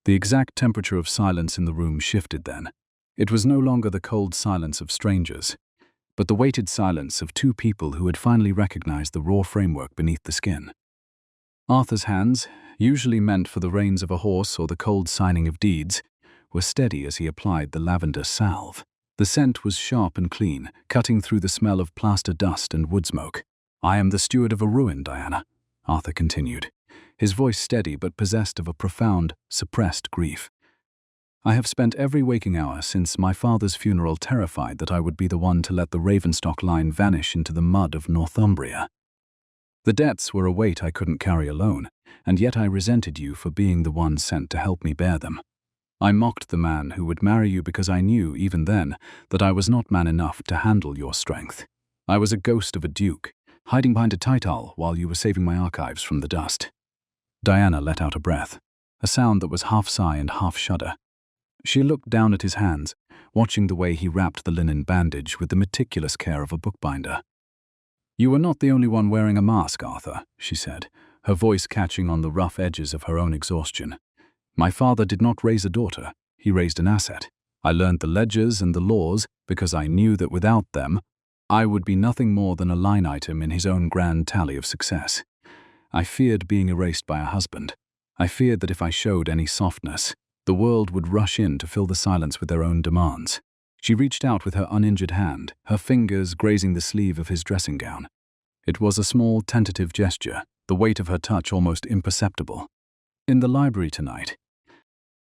Speaker 1: The exact temperature of silence in the room shifted then. It was no longer the cold silence of strangers, but the weighted silence of two people who had finally recognized the raw framework beneath the skin. Arthur's hands, usually meant for the reins of a horse or the cold signing of deeds, were steady as he applied the lavender salve. The scent was sharp and clean, cutting through the smell of plaster dust and wood smoke. "I am the steward of a ruin, Diana," Arthur continued, his voice steady but possessed of a profound, suppressed grief. "I have spent every waking hour since my father's funeral terrified that I would be the one to let the Ravenstock line vanish into the mud of Northumbria. The debts were a weight I couldn't carry alone, and yet I resented you for being the one sent to help me bear them. I mocked the man who would marry you because I knew, even then, that I was not man enough to handle your strength. I was a ghost of a duke, hiding behind a title while you were saving my archives from the dust." Diana let out a breath, a sound that was half sigh and half shudder. She looked down at his hands, watching the way he wrapped the linen bandage with the meticulous care of a bookbinder. "You were not the only one wearing a mask, Arthur," she said, her voice catching on the rough edges of her own exhaustion. "My father did not raise a daughter, he raised an asset. I learned the ledgers and the laws because I knew that without them, I would be nothing more than a line item in his own grand tally of success. I feared being erased by a husband. I feared that if I showed any softness, the world would rush in to fill the silence with their own demands." She reached out with her uninjured hand, her fingers grazing the sleeve of his dressing gown. It was a small, tentative gesture, the weight of her touch almost imperceptible. "In the library tonight,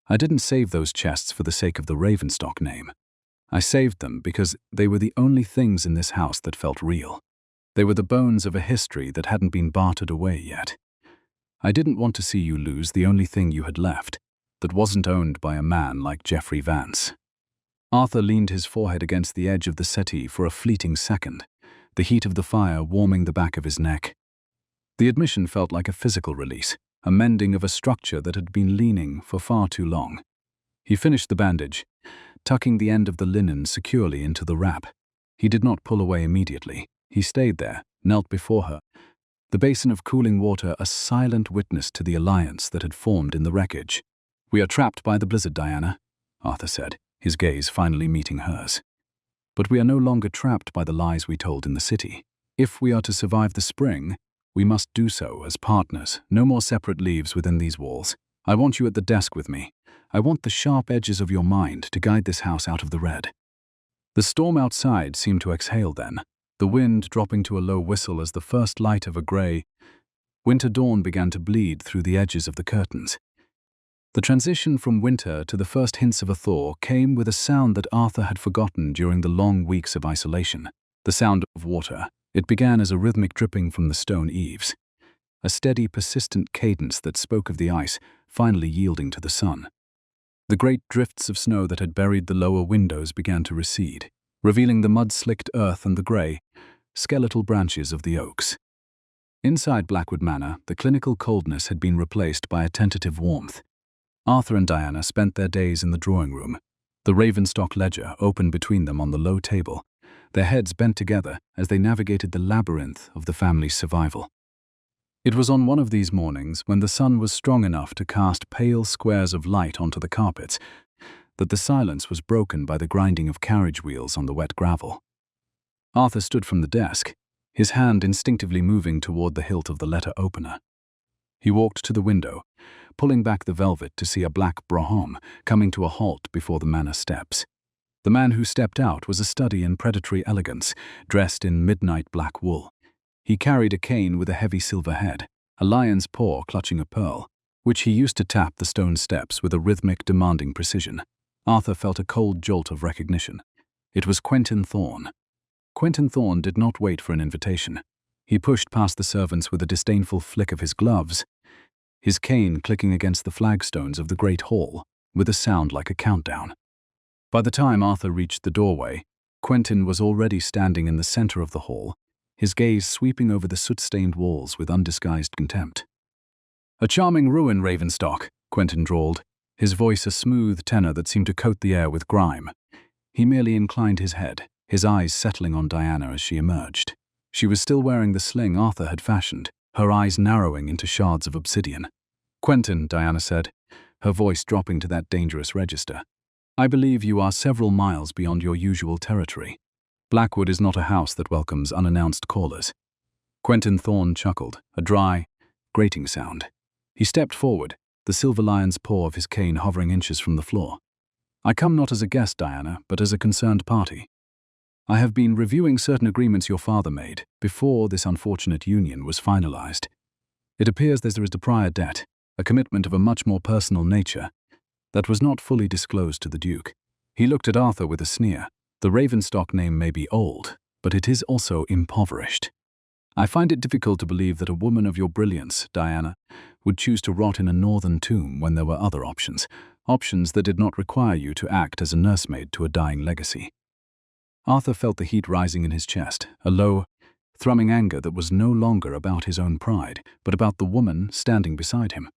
Speaker 1: I didn't save those chests for the sake of the Ravenstock name. I saved them because they were the only things in this house that felt real. They were the bones of a history that hadn't been bartered away yet. I didn't want to see you lose the only thing you had left, that wasn't owned by a man like Geoffrey Vance." Arthur leaned his forehead against the edge of the settee for a fleeting second, the heat of the fire warming the back of his neck. The admission felt like a physical release, a mending of a structure that had been leaning for far too long. He finished the bandage, tucking the end of the linen securely into the wrap. He did not pull away immediately. He stayed there, knelt before her, the basin of cooling water a silent witness to the alliance that had formed in the wreckage. "We are trapped by the blizzard, Diana," Arthur said, his gaze finally meeting hers. "But we are no longer trapped by the lies we told in the city. If we are to survive the spring, we must do so as partners, no more separate leaves within these walls. I want you at the desk with me. I want the sharp edges of your mind to guide this house out of the red." The storm outside seemed to exhale then, the wind dropping to a low whistle as the first light of a grey winter dawn began to bleed through the edges of the curtains. The transition from winter to the first hints of a thaw came with a sound that Arthur had forgotten during the long weeks of isolation, the sound of water. It began as a rhythmic dripping from the stone eaves, a steady, persistent cadence that spoke of the ice finally yielding to the sun. The great drifts of snow that had buried the lower windows began to recede, revealing the mud-slicked earth and the grey, skeletal branches of the oaks. Inside Blackwood Manor, the clinical coldness had been replaced by a tentative warmth. Arthur and Diana spent their days in the drawing room, the Ravenstock ledger open between them on the low table, their heads bent together as they navigated the labyrinth of the family's survival. It was on one of these mornings, when the sun was strong enough to cast pale squares of light onto the carpets, that the silence was broken by the grinding of carriage wheels on the wet gravel. Arthur stood from the desk, his hand instinctively moving toward the hilt of the letter opener. He walked to the window, pulling back the velvet to see a black brougham coming to a halt before the manor steps. The man who stepped out was a study in predatory elegance, dressed in midnight black wool. He carried a cane with a heavy silver head, a lion's paw clutching a pearl, which he used to tap the stone steps with a rhythmic, demanding precision. Arthur felt a cold jolt of recognition. It was Quentin Thorne. Quentin Thorne did not wait for an invitation. He pushed past the servants with a disdainful flick of his gloves, his cane clicking against the flagstones of the great hall with a sound like a countdown. By the time Arthur reached the doorway, Quentin was already standing in the center of the hall, his gaze sweeping over the soot-stained walls with undisguised contempt. "A charming ruin, Ravenstock," Quentin drawled, his voice a smooth tenor that seemed to coat the air with grime. He merely inclined his head, his eyes settling on Diana as she emerged. She was still wearing the sling Arthur had fashioned, her eyes narrowing into shards of obsidian. "Quentin," Diana said, her voice dropping to that dangerous register, "I believe you are several miles beyond your usual territory. Blackwood is not a house that welcomes unannounced callers." Quentin Thorne chuckled, a dry, grating sound. He stepped forward, the silver lion's paw of his cane hovering inches from the floor. "I come not as a guest, Diana, but as a concerned party. I have been reviewing certain agreements your father made before this unfortunate union was finalized. It appears there is a prior debt, a commitment of a much more personal nature, that was not fully disclosed to the Duke." He looked at Arthur with a sneer. "The Ravenstock name may be old, but it is also impoverished. I find it difficult to believe that a woman of your brilliance, Diana, would choose to rot in a northern tomb when there were other options that did not require you to act as a nursemaid to a dying legacy." Arthur felt the heat rising in his chest, a low, thrumming anger that was no longer about his own pride, but about the woman standing beside him.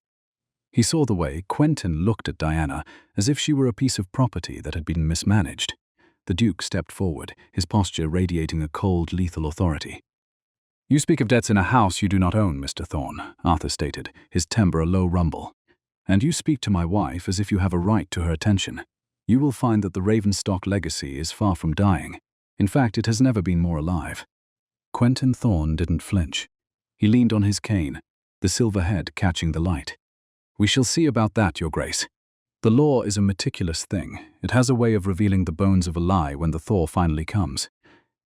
Speaker 1: He saw the way Quentin looked at Diana as if she were a piece of property that had been mismanaged. The Duke stepped forward, his posture radiating a cold, lethal authority. "You speak of debts in a house you do not own, Mr. Thorne," Arthur stated, his timbre a low rumble. "And you speak to my wife as if you have a right to her attention. You will find that the Ravenstock legacy is far from dying. In fact, it has never been more alive." Quentin Thorne didn't flinch. He leaned on his cane, the silver head catching the light. "We shall see about that, Your Grace. The law is a meticulous thing. It has a way of revealing the bones of a lie when the thaw finally comes."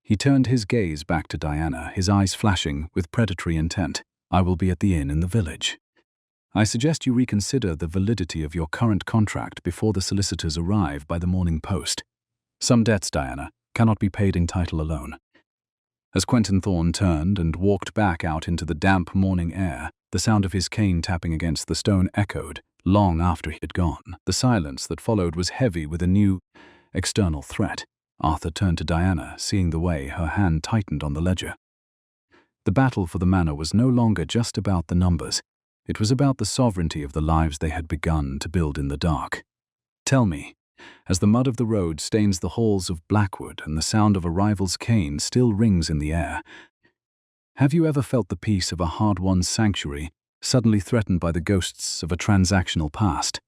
Speaker 1: He turned his gaze back to Diana, his eyes flashing with predatory intent. "I will be at the inn in the village. I suggest you reconsider the validity of your current contract before the solicitors arrive by the morning post. Some debts, Diana, cannot be paid in title alone." As Quentin Thorne turned and walked back out into the damp morning air, the sound of his cane tapping against the stone echoed long after he had gone. The silence that followed was heavy with a new, external threat. Arthur turned to Diana, seeing the way her hand tightened on the ledger. The battle for the manor was no longer just about the numbers. It was about the sovereignty of the lives they had begun to build in the dark. "Tell me," as the mud of the road stains the halls of Blackwood and the sound of a rival's cane still rings in the air, have you ever felt the peace of a hard-won sanctuary suddenly threatened by the ghosts of a transactional past?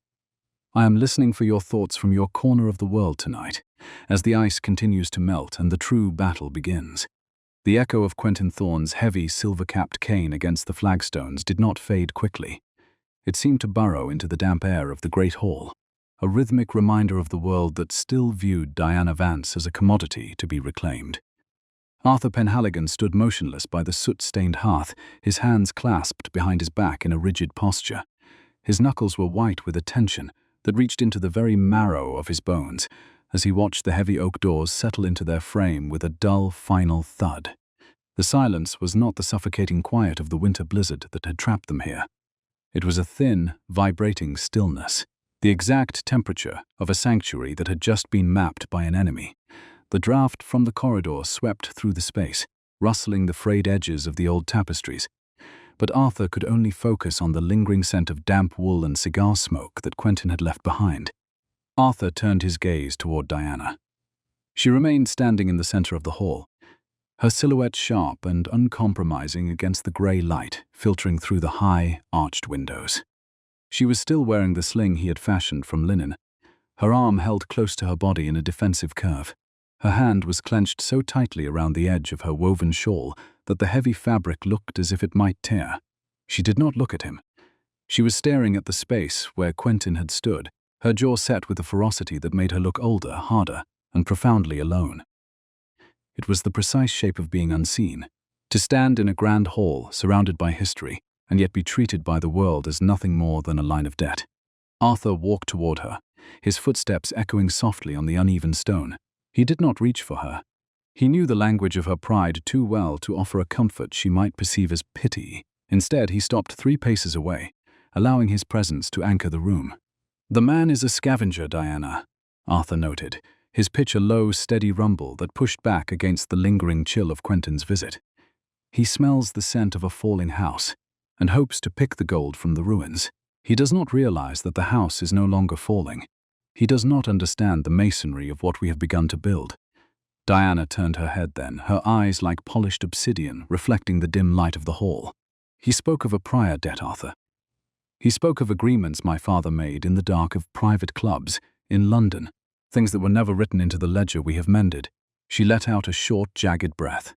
Speaker 1: I am listening for your thoughts from your corner of the world tonight, as the ice continues to melt and the true battle begins. The echo of Quentin Thorne's heavy silver-capped cane against the flagstones did not fade quickly. It seemed to burrow into the damp air of the great hall, a rhythmic reminder of the world that still viewed Diana Vance as a commodity to be reclaimed. Arthur Penhaligon stood motionless by the soot-stained hearth, his hands clasped behind his back in a rigid posture. His knuckles were white with a tension that reached into the very marrow of his bones as he watched the heavy oak doors settle into their frame with a dull, final thud. The silence was not the suffocating quiet of the winter blizzard that had trapped them here. It was a thin, vibrating stillness, the exact temperature of a sanctuary that had just been mapped by an enemy. The draught from the corridor swept through the space, rustling the frayed edges of the old tapestries. but Arthur could only focus on the lingering scent of damp wool and cigar smoke that Quentin had left behind. Arthur turned his gaze toward Diana. She remained standing in the center of the hall, her silhouette sharp and uncompromising against the grey light filtering through the high, arched windows. She was still wearing the sling he had fashioned from linen, her arm held close to her body in a defensive curve. Her hand was clenched so tightly around the edge of her woven shawl that the heavy fabric looked as if it might tear. She did not look at him. She was staring at the space where Quentin had stood, her jaw set with a ferocity that made her look older, harder, and profoundly alone. It was the precise shape of being unseen, to stand in a grand hall surrounded by history, and yet be treated by the world as nothing more than a line of debt. Arthur walked toward her, his footsteps echoing softly on the uneven stone. He did not reach for her. He knew the language of her pride too well to offer a comfort she might perceive as pity. Instead, he stopped 3 paces away, allowing his presence to anchor the room. "The man is a scavenger, Diana," Arthur noted, his pitch a low, steady rumble that pushed back against the lingering chill of Quentin's visit. "He smells the scent of a falling house and hopes to pick the gold from the ruins. He does not realize that the house is no longer falling. He does not understand the masonry of what we have begun to build." Diana turned her head then, her eyes like polished obsidian reflecting the dim light of the hall. "He spoke of a prior debt, Arthur. He spoke of agreements my father made in the dark of private clubs in London, things that were never written into the ledger we have mended." She let out a short, jagged breath.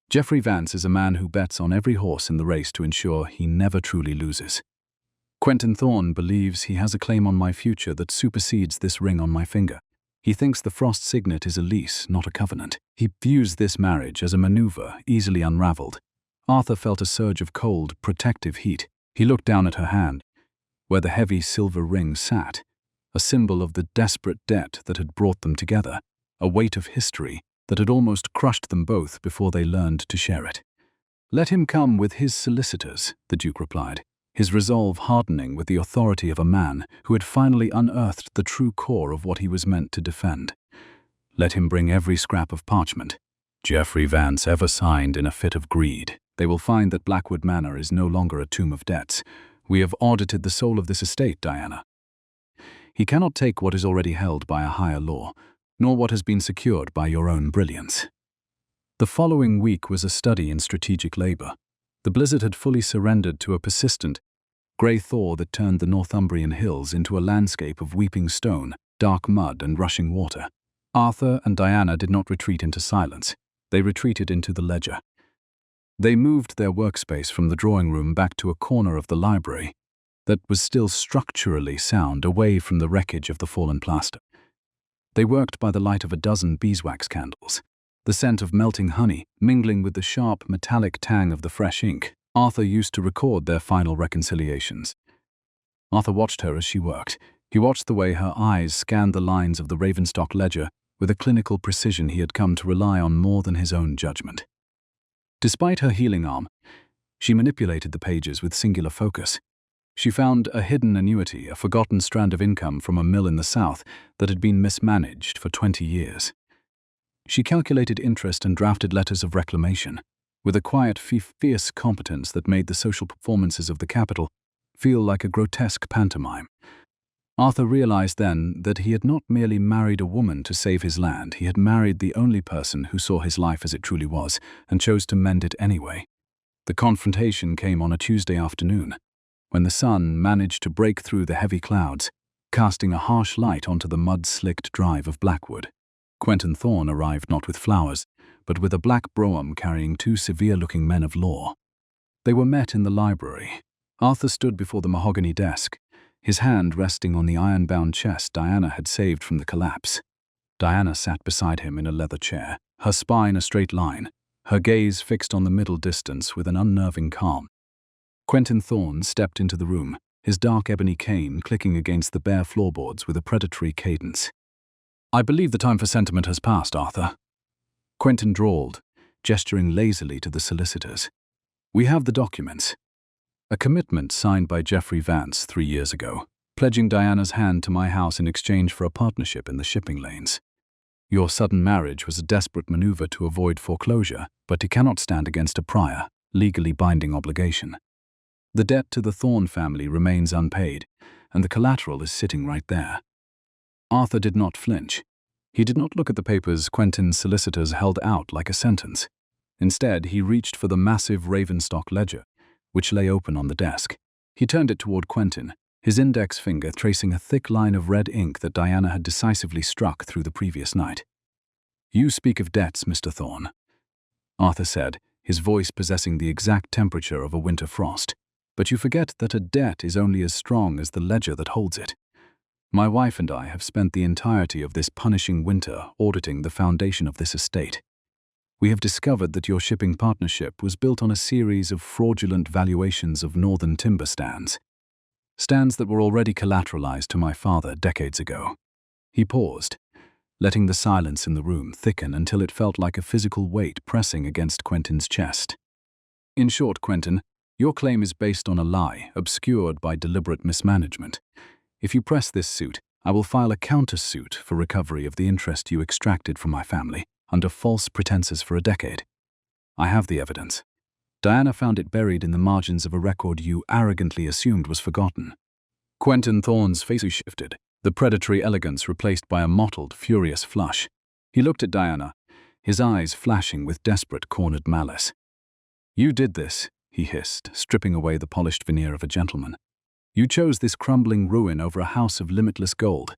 Speaker 1: "Geoffrey Vance is a man who bets on every horse in the race to ensure he never truly loses. Quentin Thorne believes he has a claim on my future that supersedes this ring on my finger. He thinks the Frost signet is a lease, not a covenant. He views this marriage as a maneuver easily unraveled." Arthur felt a surge of cold, protective heat. He looked down at her hand, where the heavy silver ring sat, a symbol of the desperate debt that had brought them together, a weight of history that had almost crushed them both before they learned to share it. "Let him come with his solicitors," the Duke replied, his resolve hardening with the authority of a man who had finally unearthed the true core of what he was meant to defend. "Let him bring every scrap of parchment Geoffrey Vance ever signed in a fit of greed. They will find that Blackwood Manor is no longer a tomb of debts. We have audited the soul of this estate, Diana. He cannot take what is already held by a higher law, nor what has been secured by your own brilliance." The following week was a study in strategic labor. The blizzard had fully surrendered to a persistent, grey thaw that turned the Northumbrian hills into a landscape of weeping stone, dark mud, and rushing water. Arthur and Diana did not retreat into silence. They retreated into the ledger. They moved their workspace from the drawing room back to a corner of the library that was still structurally sound, away from the wreckage of the fallen plaster. They worked by the light of a dozen beeswax candles, the scent of melting honey mingling with the sharp, metallic tang of the fresh ink Arthur used to record their final reconciliations. Arthur watched her as she worked. He watched the way her eyes scanned the lines of the Ravenstock ledger with a clinical precision he had come to rely on more than his own judgment. Despite her healing arm, she manipulated the pages with singular focus. She found a hidden annuity, a forgotten strand of income from a mill in the south that had been mismanaged for 20 years. She calculated interest and drafted letters of reclamation, with a quiet, fierce competence that made the social performances of the capital feel like a grotesque pantomime. Arthur realized then that he had not merely married a woman to save his land, he had married the only person who saw his life as it truly was and chose to mend it anyway. The confrontation came on a Tuesday afternoon, when the sun managed to break through the heavy clouds, casting a harsh light onto the mud-slicked drive of Blackwood. Quentin Thorne arrived not with flowers, but with a black brougham carrying 2 severe-looking men of law. They were met in the library. Arthur stood before the mahogany desk, his hand resting on the iron-bound chest Diana had saved from the collapse. Diana sat beside him in a leather chair, her spine a straight line, her gaze fixed on the middle distance with an unnerving calm. Quentin Thorne stepped into the room, his dark ebony cane clicking against the bare floorboards with a predatory cadence. "I believe the time for sentiment has passed, Arthur." Quentin drawled, gesturing lazily to the solicitors. "We have the documents. A commitment signed by Geoffrey Vance 3 years ago, pledging Diana's hand to my house in exchange for a partnership in the shipping lanes. Your sudden marriage was a desperate maneuver to avoid foreclosure, but it cannot stand against a prior, legally binding obligation. The debt to the Thorne family remains unpaid, and the collateral is sitting right there. Arthur did not flinch. He did not look at the papers Quentin's solicitors held out like a sentence. Instead, he reached for the massive Ravenstock ledger, which lay open on the desk. He turned it toward Quentin, his index finger tracing a thick line of red ink that Diana had decisively struck through the previous night. "You speak of debts, Mr. Thorne," Arthur said, his voice possessing the exact temperature of a winter frost. "But you forget that a debt is only as strong as the ledger that holds it. My wife and I have spent the entirety of this punishing winter auditing the foundation of this estate. We have discovered that your shipping partnership was built on a series of fraudulent valuations of northern timber stands that were already collateralized to my father decades ago." He paused, letting the silence in the room thicken until it felt like a physical weight pressing against Quentin's chest. "In short, Quentin, your claim is based on a lie, obscured by deliberate mismanagement. If you press this suit, I will file a countersuit for recovery of the interest you extracted from my family under false pretenses for a decade. I have the evidence. Diana found it buried in the margins of a record you arrogantly assumed was forgotten." Quentin Thorne's face shifted, the predatory elegance replaced by a mottled, furious flush. He looked at Diana, his eyes flashing with desperate, cornered malice. "You did this," he hissed, stripping away the polished veneer of a gentleman. "You chose this crumbling ruin over a house of limitless gold.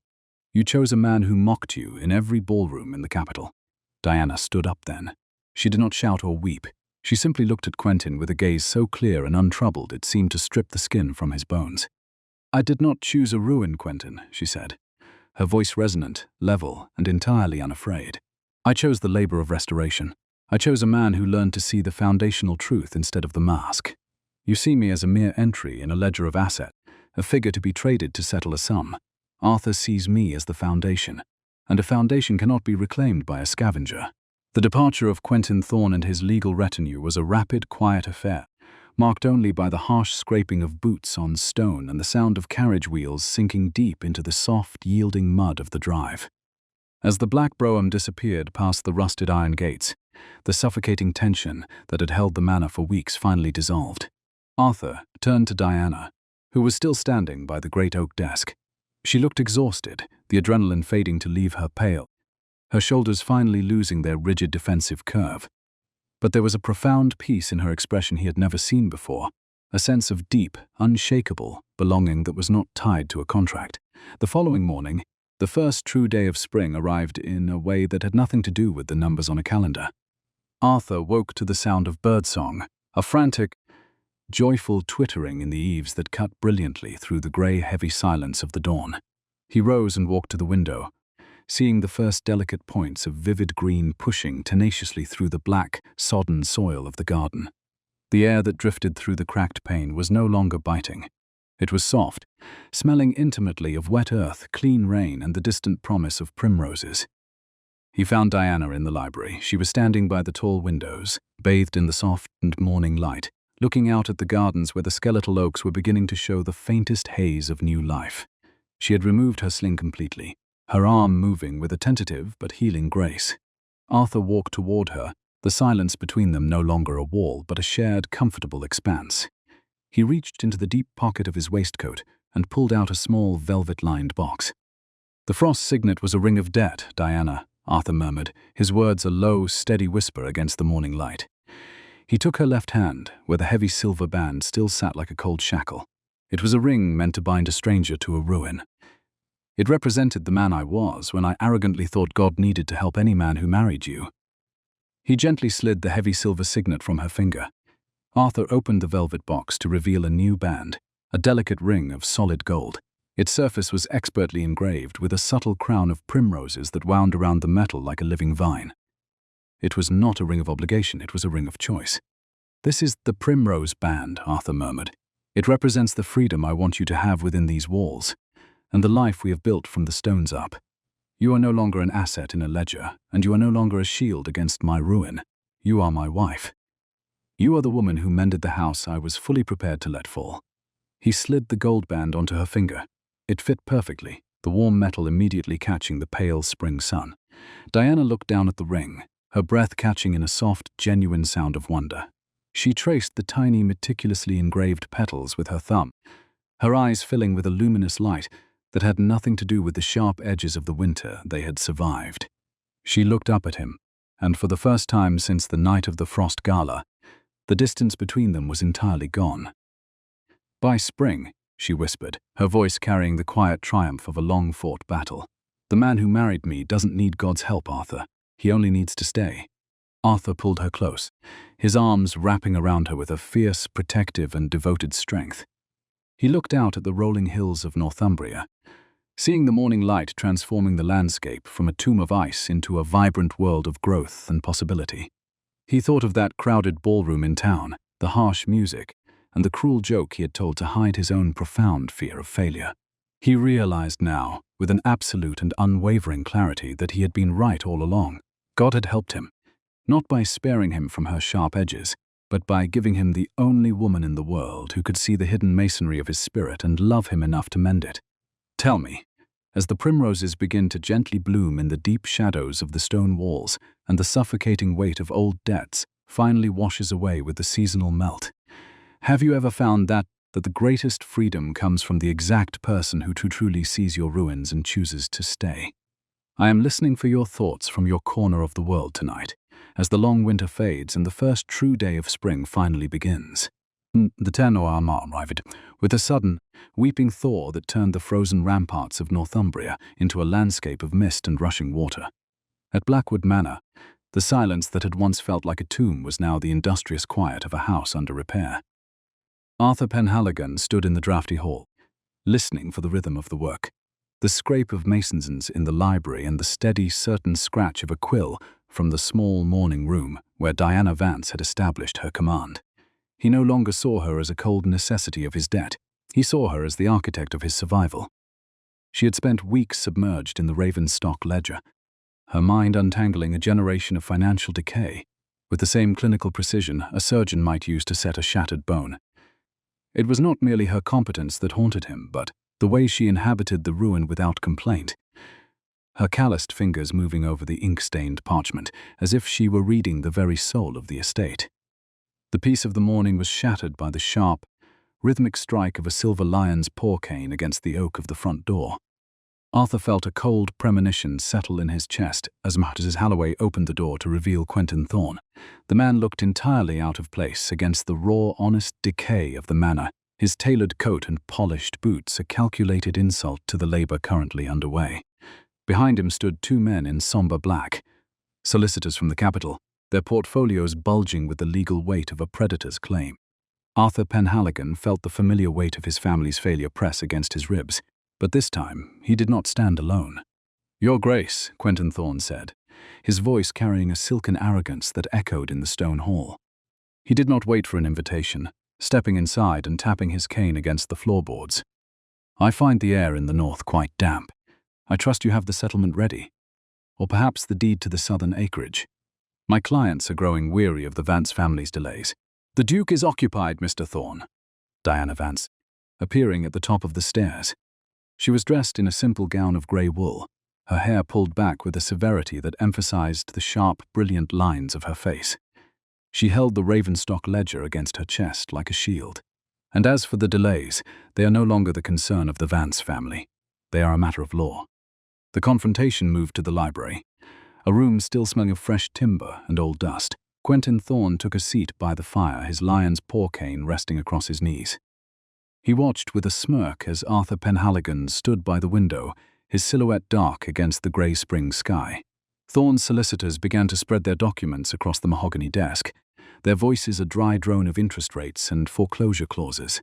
Speaker 1: You chose a man who mocked you in every ballroom in the capital." Diana stood up then. She did not shout or weep. She simply looked at Quentin with a gaze so clear and untroubled it seemed to strip the skin from his bones. "I did not choose a ruin, Quentin," she said, her voice resonant, level, and entirely unafraid. "I chose the labor of restoration. I chose a man who learned to see the foundational truth instead of the mask. You see me as a mere entry in a ledger of asset, a figure to be traded to settle a sum. Arthur sees me as the foundation, and a foundation cannot be reclaimed by a scavenger." The departure of Quentin Thorne and his legal retinue was a rapid, quiet affair, marked only by the harsh scraping of boots on stone and the sound of carriage wheels sinking deep into the soft, yielding mud of the drive. As the black brougham disappeared past the rusted iron gates, the suffocating tension that had held the manor for weeks finally dissolved. Arthur turned to Diana, who was still standing by the great oak desk. She looked exhausted, the adrenaline fading to leave her pale, her shoulders finally losing their rigid defensive curve. But there was a profound peace in her expression he had never seen before, a sense of deep, unshakable belonging that was not tied to a contract. The following morning, the first true day of spring arrived in a way that had nothing to do with the numbers on a calendar. Arthur woke to the sound of birdsong, a frantic, joyful twittering in the eaves that cut brilliantly through the grey, heavy silence of the dawn. He rose and walked to the window, seeing the first delicate points of vivid green pushing tenaciously through the black, sodden soil of the garden. The air that drifted through the cracked pane was no longer biting. It was soft, smelling intimately of wet earth, clean rain, and the distant promise of primroses. He found Diana in the library. She was standing by the tall windows, bathed in the soft and morning light, looking out at the gardens where the skeletal oaks were beginning to show the faintest haze of new life. She had removed her sling completely, her arm moving with a tentative but healing grace. Arthur walked toward her, the silence between them no longer a wall but a shared, comfortable expanse. He reached into the deep pocket of his waistcoat and pulled out a small, velvet-lined box. "The Frost signet was a ring of debt, Diana," Arthur murmured, his words a low, steady whisper against the morning light. He took her left hand, where the heavy silver band still sat like a cold shackle. "It was a ring meant to bind a stranger to a ruin. It represented the man I was when I arrogantly thought God needed to help any man who married you." He gently slid the heavy silver signet from her finger. Arthur opened the velvet box to reveal a new band, a delicate ring of solid gold. Its surface was expertly engraved with a subtle crown of primroses that wound around the metal like a living vine. It was not a ring of obligation, it was a ring of choice. "This is the primrose band," Arthur murmured. "It represents the freedom I want you to have within these walls, and the life we have built from the stones up. You are no longer an asset in a ledger, and you are no longer a shield against my ruin. You are my wife. You are the woman who mended the house I was fully prepared to let fall." He slid the gold band onto her finger. It fit perfectly, the warm metal immediately catching the pale spring sun. Diana looked down at the ring, her breath catching in a soft, genuine sound of wonder. She traced the tiny, meticulously engraved petals with her thumb, her eyes filling with a luminous light that had nothing to do with the sharp edges of the winter they had survived. She looked up at him, and for the first time since the night of the Frost Gala, the distance between them was entirely gone. "By spring," she whispered, her voice carrying the quiet triumph of a long-fought battle, "the man who married me doesn't need God's help, Arthur. He only needs to stay." Arthur pulled her close, his arms wrapping around her with a fierce, protective and devoted strength. He looked out at the rolling hills of Northumbria, seeing the morning light transforming the landscape from a tomb of ice into a vibrant world of growth and possibility. He thought of that crowded ballroom in town, the harsh music, and the cruel joke he had told to hide his own profound fear of failure. He realized now, with an absolute and unwavering clarity, that he had been right all along. God had helped him, not by sparing him from her sharp edges, but by giving him the only woman in the world who could see the hidden masonry of his spirit and love him enough to mend it. "Tell me," as the primroses begin to gently bloom in the deep shadows of the stone walls and the suffocating weight of old debts finally washes away with the seasonal melt, "have you ever found that the greatest freedom comes from the exact person who truly sees your ruins and chooses to stay?" I am listening for your thoughts from your corner of the world tonight, as the long winter fades and the first true day of spring finally begins. The tenor arrived, with a sudden, weeping thaw that turned the frozen ramparts of Northumbria into a landscape of mist and rushing water. At Blackwood Manor, the silence that had once felt like a tomb was now the industrious quiet of a house under repair. Arthur Penhaligon stood in the draughty hall, listening for the rhythm of the work, the scrape of masons in the library and the steady, certain scratch of a quill from the small morning room where Diana Vance had established her command. He no longer saw her as a cold necessity of his debt. He saw her as the architect of his survival. She had spent weeks submerged in the Ravenstock ledger, her mind untangling a generation of financial decay, with the same clinical precision a surgeon might use to set a shattered bone. It was not merely her competence that haunted him, but the way she inhabited the ruin without complaint, her calloused fingers moving over the ink-stained parchment, as if she were reading the very soul of the estate. The peace of the morning was shattered by the sharp, rhythmic strike of a silver lion's paw cane against the oak of the front door. Arthur felt a cold premonition settle in his chest as Mrs. Halloway opened the door to reveal Quentin Thorne. The man looked entirely out of place against the raw, honest decay of the manor, his tailored coat and polished boots a calculated insult to the labor currently underway. Behind him stood two men in somber black, solicitors from the capital, their portfolios bulging with the legal weight of a predator's claim. Arthur Penhaligon felt the familiar weight of his family's failure press against his ribs, but this time he did not stand alone. "Your Grace," Quentin Thorne said, his voice carrying a silken arrogance that echoed in the stone hall. He did not wait for an invitation, stepping inside and tapping his cane against the floorboards. "I find the air in the north quite damp. I trust you have the settlement ready, or perhaps the deed to the southern acreage. My clients are growing weary of the Vance family's delays." "The Duke is occupied, Mr. Thorne." Diana Vance, appearing at the top of the stairs. She was dressed in a simple gown of grey wool, her hair pulled back with a severity that emphasized the sharp, brilliant lines of her face. She held the Ravenstock ledger against her chest like a shield. "And as for the delays, they are no longer the concern of the Vance family. They are a matter of law." The confrontation moved to the library, a room still smelling of fresh timber and old dust. Quentin Thorne took a seat by the fire, his lion's paw cane resting across his knees. He watched with a smirk as Arthur Penhaligon stood by the window, his silhouette dark against the grey spring sky. Thorne's solicitors began to spread their documents across the mahogany desk, their voices a dry drone of interest rates and foreclosure clauses.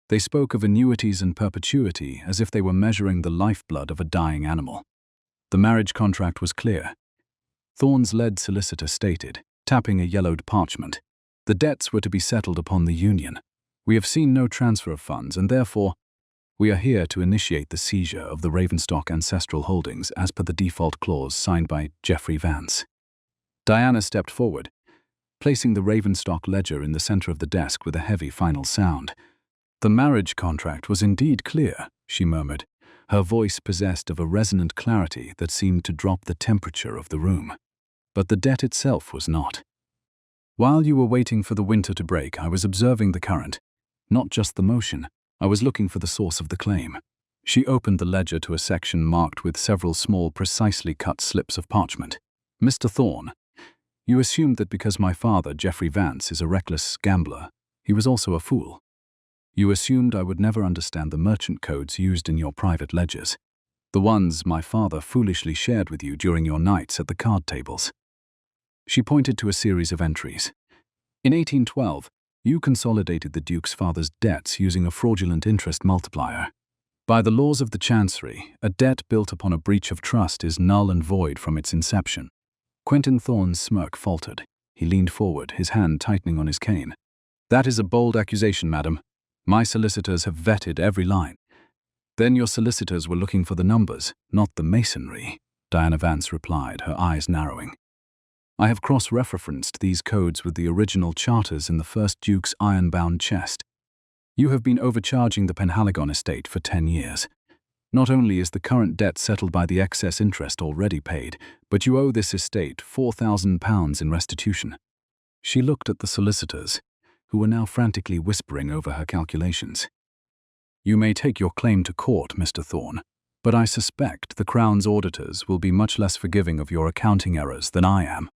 Speaker 1: They spoke of annuities and perpetuity as if they were measuring the lifeblood of a dying animal. The marriage contract was clear. Thorne's lead solicitor stated, tapping a yellowed parchment, "The debts were to be settled upon the union. We have seen no transfer of funds, and therefore, we are here to initiate the seizure of the Ravenstock ancestral holdings as per the default clause signed by Geoffrey Vance." Diana stepped forward, placing the Ravenstock ledger in the center of the desk with a heavy final sound. "The marriage contract was indeed clear," she murmured, her voice possessed of a resonant clarity that seemed to drop the temperature of the room. "But the debt itself was not. While you were waiting for the winter to break, I was observing the current, not just the motion. I was looking for the source of the claim. She opened the ledger to a section marked with several small, precisely cut slips of parchment. Mr. Thorne, you assumed that because my father, Geoffrey Vance, is a reckless gambler, he was also a fool. You assumed I would never understand the merchant codes used in your private ledgers, the ones my father foolishly shared with you during your nights at the card tables. She pointed to a series of entries. In 1812, you consolidated the Duke's father's debts using a fraudulent interest multiplier. By the laws of the Chancery, a debt built upon a breach of trust is null and void from its inception. Quentin Thorne's smirk faltered. He leaned forward, his hand tightening on his cane. That is a bold accusation, madam. My solicitors have vetted every line. Then your solicitors were looking for the numbers, not the masonry, Diana Vance replied, her eyes narrowing. I have cross-referenced these codes with the original charters in the first Duke's iron-bound chest. You have been overcharging the Penhaligon estate for 10 years. Not only is the current debt settled by the excess interest already paid, but you owe this estate £4,000 in restitution. She looked at the solicitors, who were now frantically whispering over her calculations. You may take your claim to court, Mr. Thorne, but I suspect the Crown's auditors will be much less forgiving of your accounting errors than I am.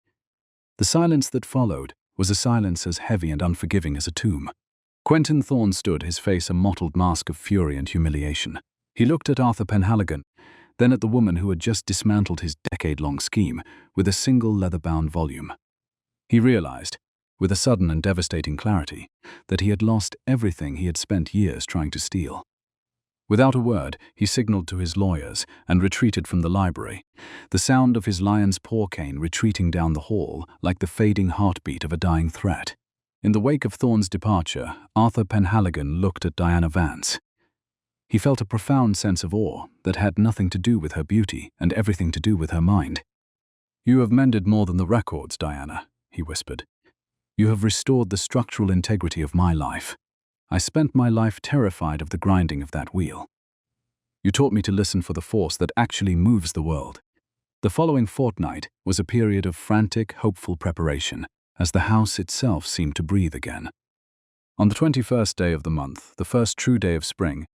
Speaker 1: The silence that followed was a silence as heavy and unforgiving as a tomb. Quentin Thorne stood, his face a mottled mask of fury and humiliation. He looked at Arthur Penhaligon, then at the woman who had just dismantled his decade-long scheme with a single leather-bound volume. He realized, with a sudden and devastating clarity, that he had lost everything he had spent years trying to steal. Without a word, he signaled to his lawyers and retreated from the library, the sound of his lion's paw cane retreating down the hall like the fading heartbeat of a dying threat. In the wake of Thorne's departure, Arthur Penhaligon looked at Diana Vance. He felt a profound sense of awe that had nothing to do with her beauty and everything to do with her mind. You have mended more than the records, Diana, he whispered. You have restored the structural integrity of my life. I spent my life terrified of the grinding of that wheel. You taught me to listen for the force that actually moves the world. The following fortnight was a period of frantic, hopeful preparation, as the house itself seemed to breathe again. On the 21st day of the month, the first true day of spring,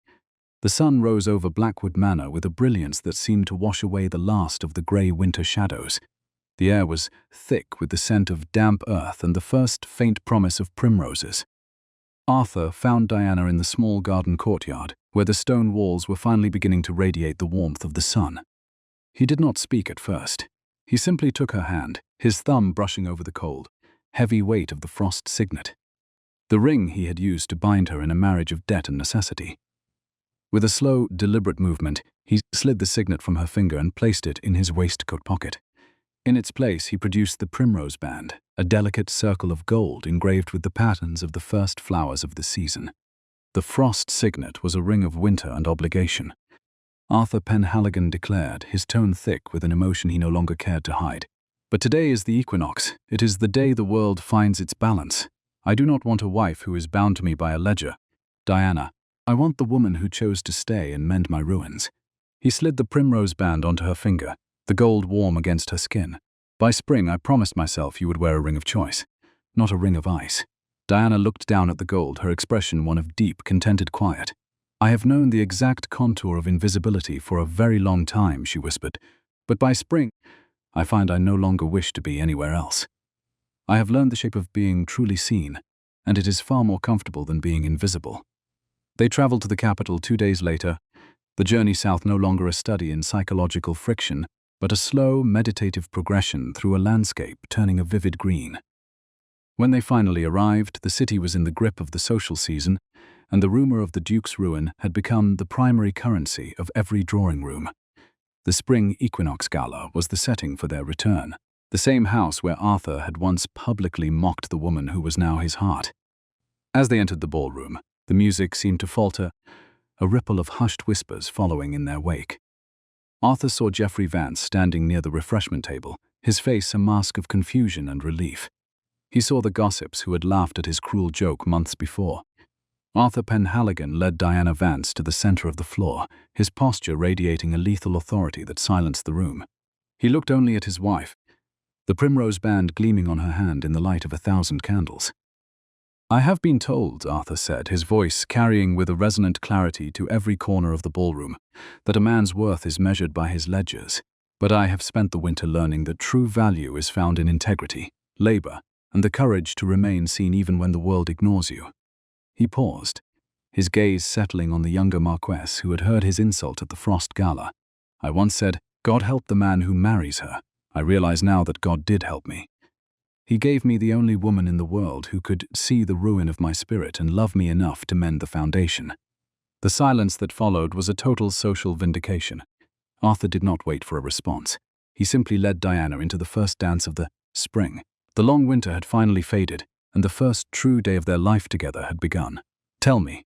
Speaker 1: the sun rose over Blackwood Manor with a brilliance that seemed to wash away the last of the grey winter shadows. The air was thick with the scent of damp earth and the first faint promise of primroses. Arthur found Diana in the small garden courtyard, where the stone walls were finally beginning to radiate the warmth of the sun. He did not speak at first. He simply took her hand, his thumb brushing over the cold, heavy weight of the Frost signet, the ring he had used to bind her in a marriage of debt and necessity. With a slow, deliberate movement, he slid the signet from her finger and placed it in his waistcoat pocket. In its place, he produced the primrose band, a delicate circle of gold engraved with the patterns of the first flowers of the season. The Frost signet was a ring of winter and obligation. Arthur Penhaligon declared, his tone thick with an emotion he no longer cared to hide. But today is the equinox. It is the day the world finds its balance. I do not want a wife who is bound to me by a ledger. Diana, I want the woman who chose to stay and mend my ruins. He slid the primrose band onto her finger, the gold warm against her skin. By spring, I promised myself you would wear a ring of choice, not a ring of ice. Diana looked down at the gold, her expression one of deep, contented quiet. I have known the exact contour of invisibility for a very long time, she whispered, but by spring, I find I no longer wish to be anywhere else. I have learned the shape of being truly seen, and it is far more comfortable than being invisible. They traveled to the capital 2 days later, the journey south no longer a study in psychological friction, but a slow, meditative progression through a landscape turning a vivid green. When they finally arrived, the city was in the grip of the social season, and the rumor of the Duke's ruin had become the primary currency of every drawing room. The spring equinox gala was the setting for their return, the same house where Arthur had once publicly mocked the woman who was now his heart. As they entered the ballroom, the music seemed to falter, a ripple of hushed whispers following in their wake. Arthur saw Geoffrey Vance standing near the refreshment table, his face a mask of confusion and relief. He saw the gossips who had laughed at his cruel joke months before. Arthur Penhaligon led Diana Vance to the center of the floor, his posture radiating a lethal authority that silenced the room. He looked only at his wife. the primrose band gleaming on her hand in the light of 1,000 candles. "I have been told," Arthur said, his voice carrying with a resonant clarity to every corner of the ballroom, "that a man's worth is measured by his ledgers. But I have spent the winter learning that true value is found in integrity, labor, and the courage to remain seen even when the world ignores you." He paused, his gaze settling on the younger Marquess who had heard his insult at the Frost Gala. "I once said, 'God help the man who marries her.' I realize now that God did help me. He gave me the only woman in the world who could see the ruin of my spirit and love me enough to mend the foundation." The silence that followed was a total social vindication. Arthur did not wait for a response. He simply led Diana into the first dance of the spring. The long winter had finally faded, and the first true day of their life together had begun. "Tell me,"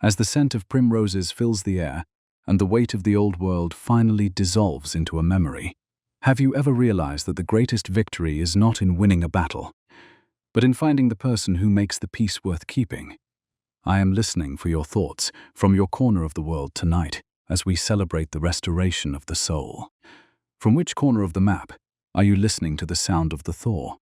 Speaker 1: as the scent of primroses fills the air, and the weight of the old world finally dissolves into a memory, "have you ever realized that the greatest victory is not in winning a battle, but in finding the person who makes the peace worth keeping?" I am listening for your thoughts from your corner of the world tonight as we celebrate the restoration of the soul. From which corner of the map are you listening to the sound of the thaw?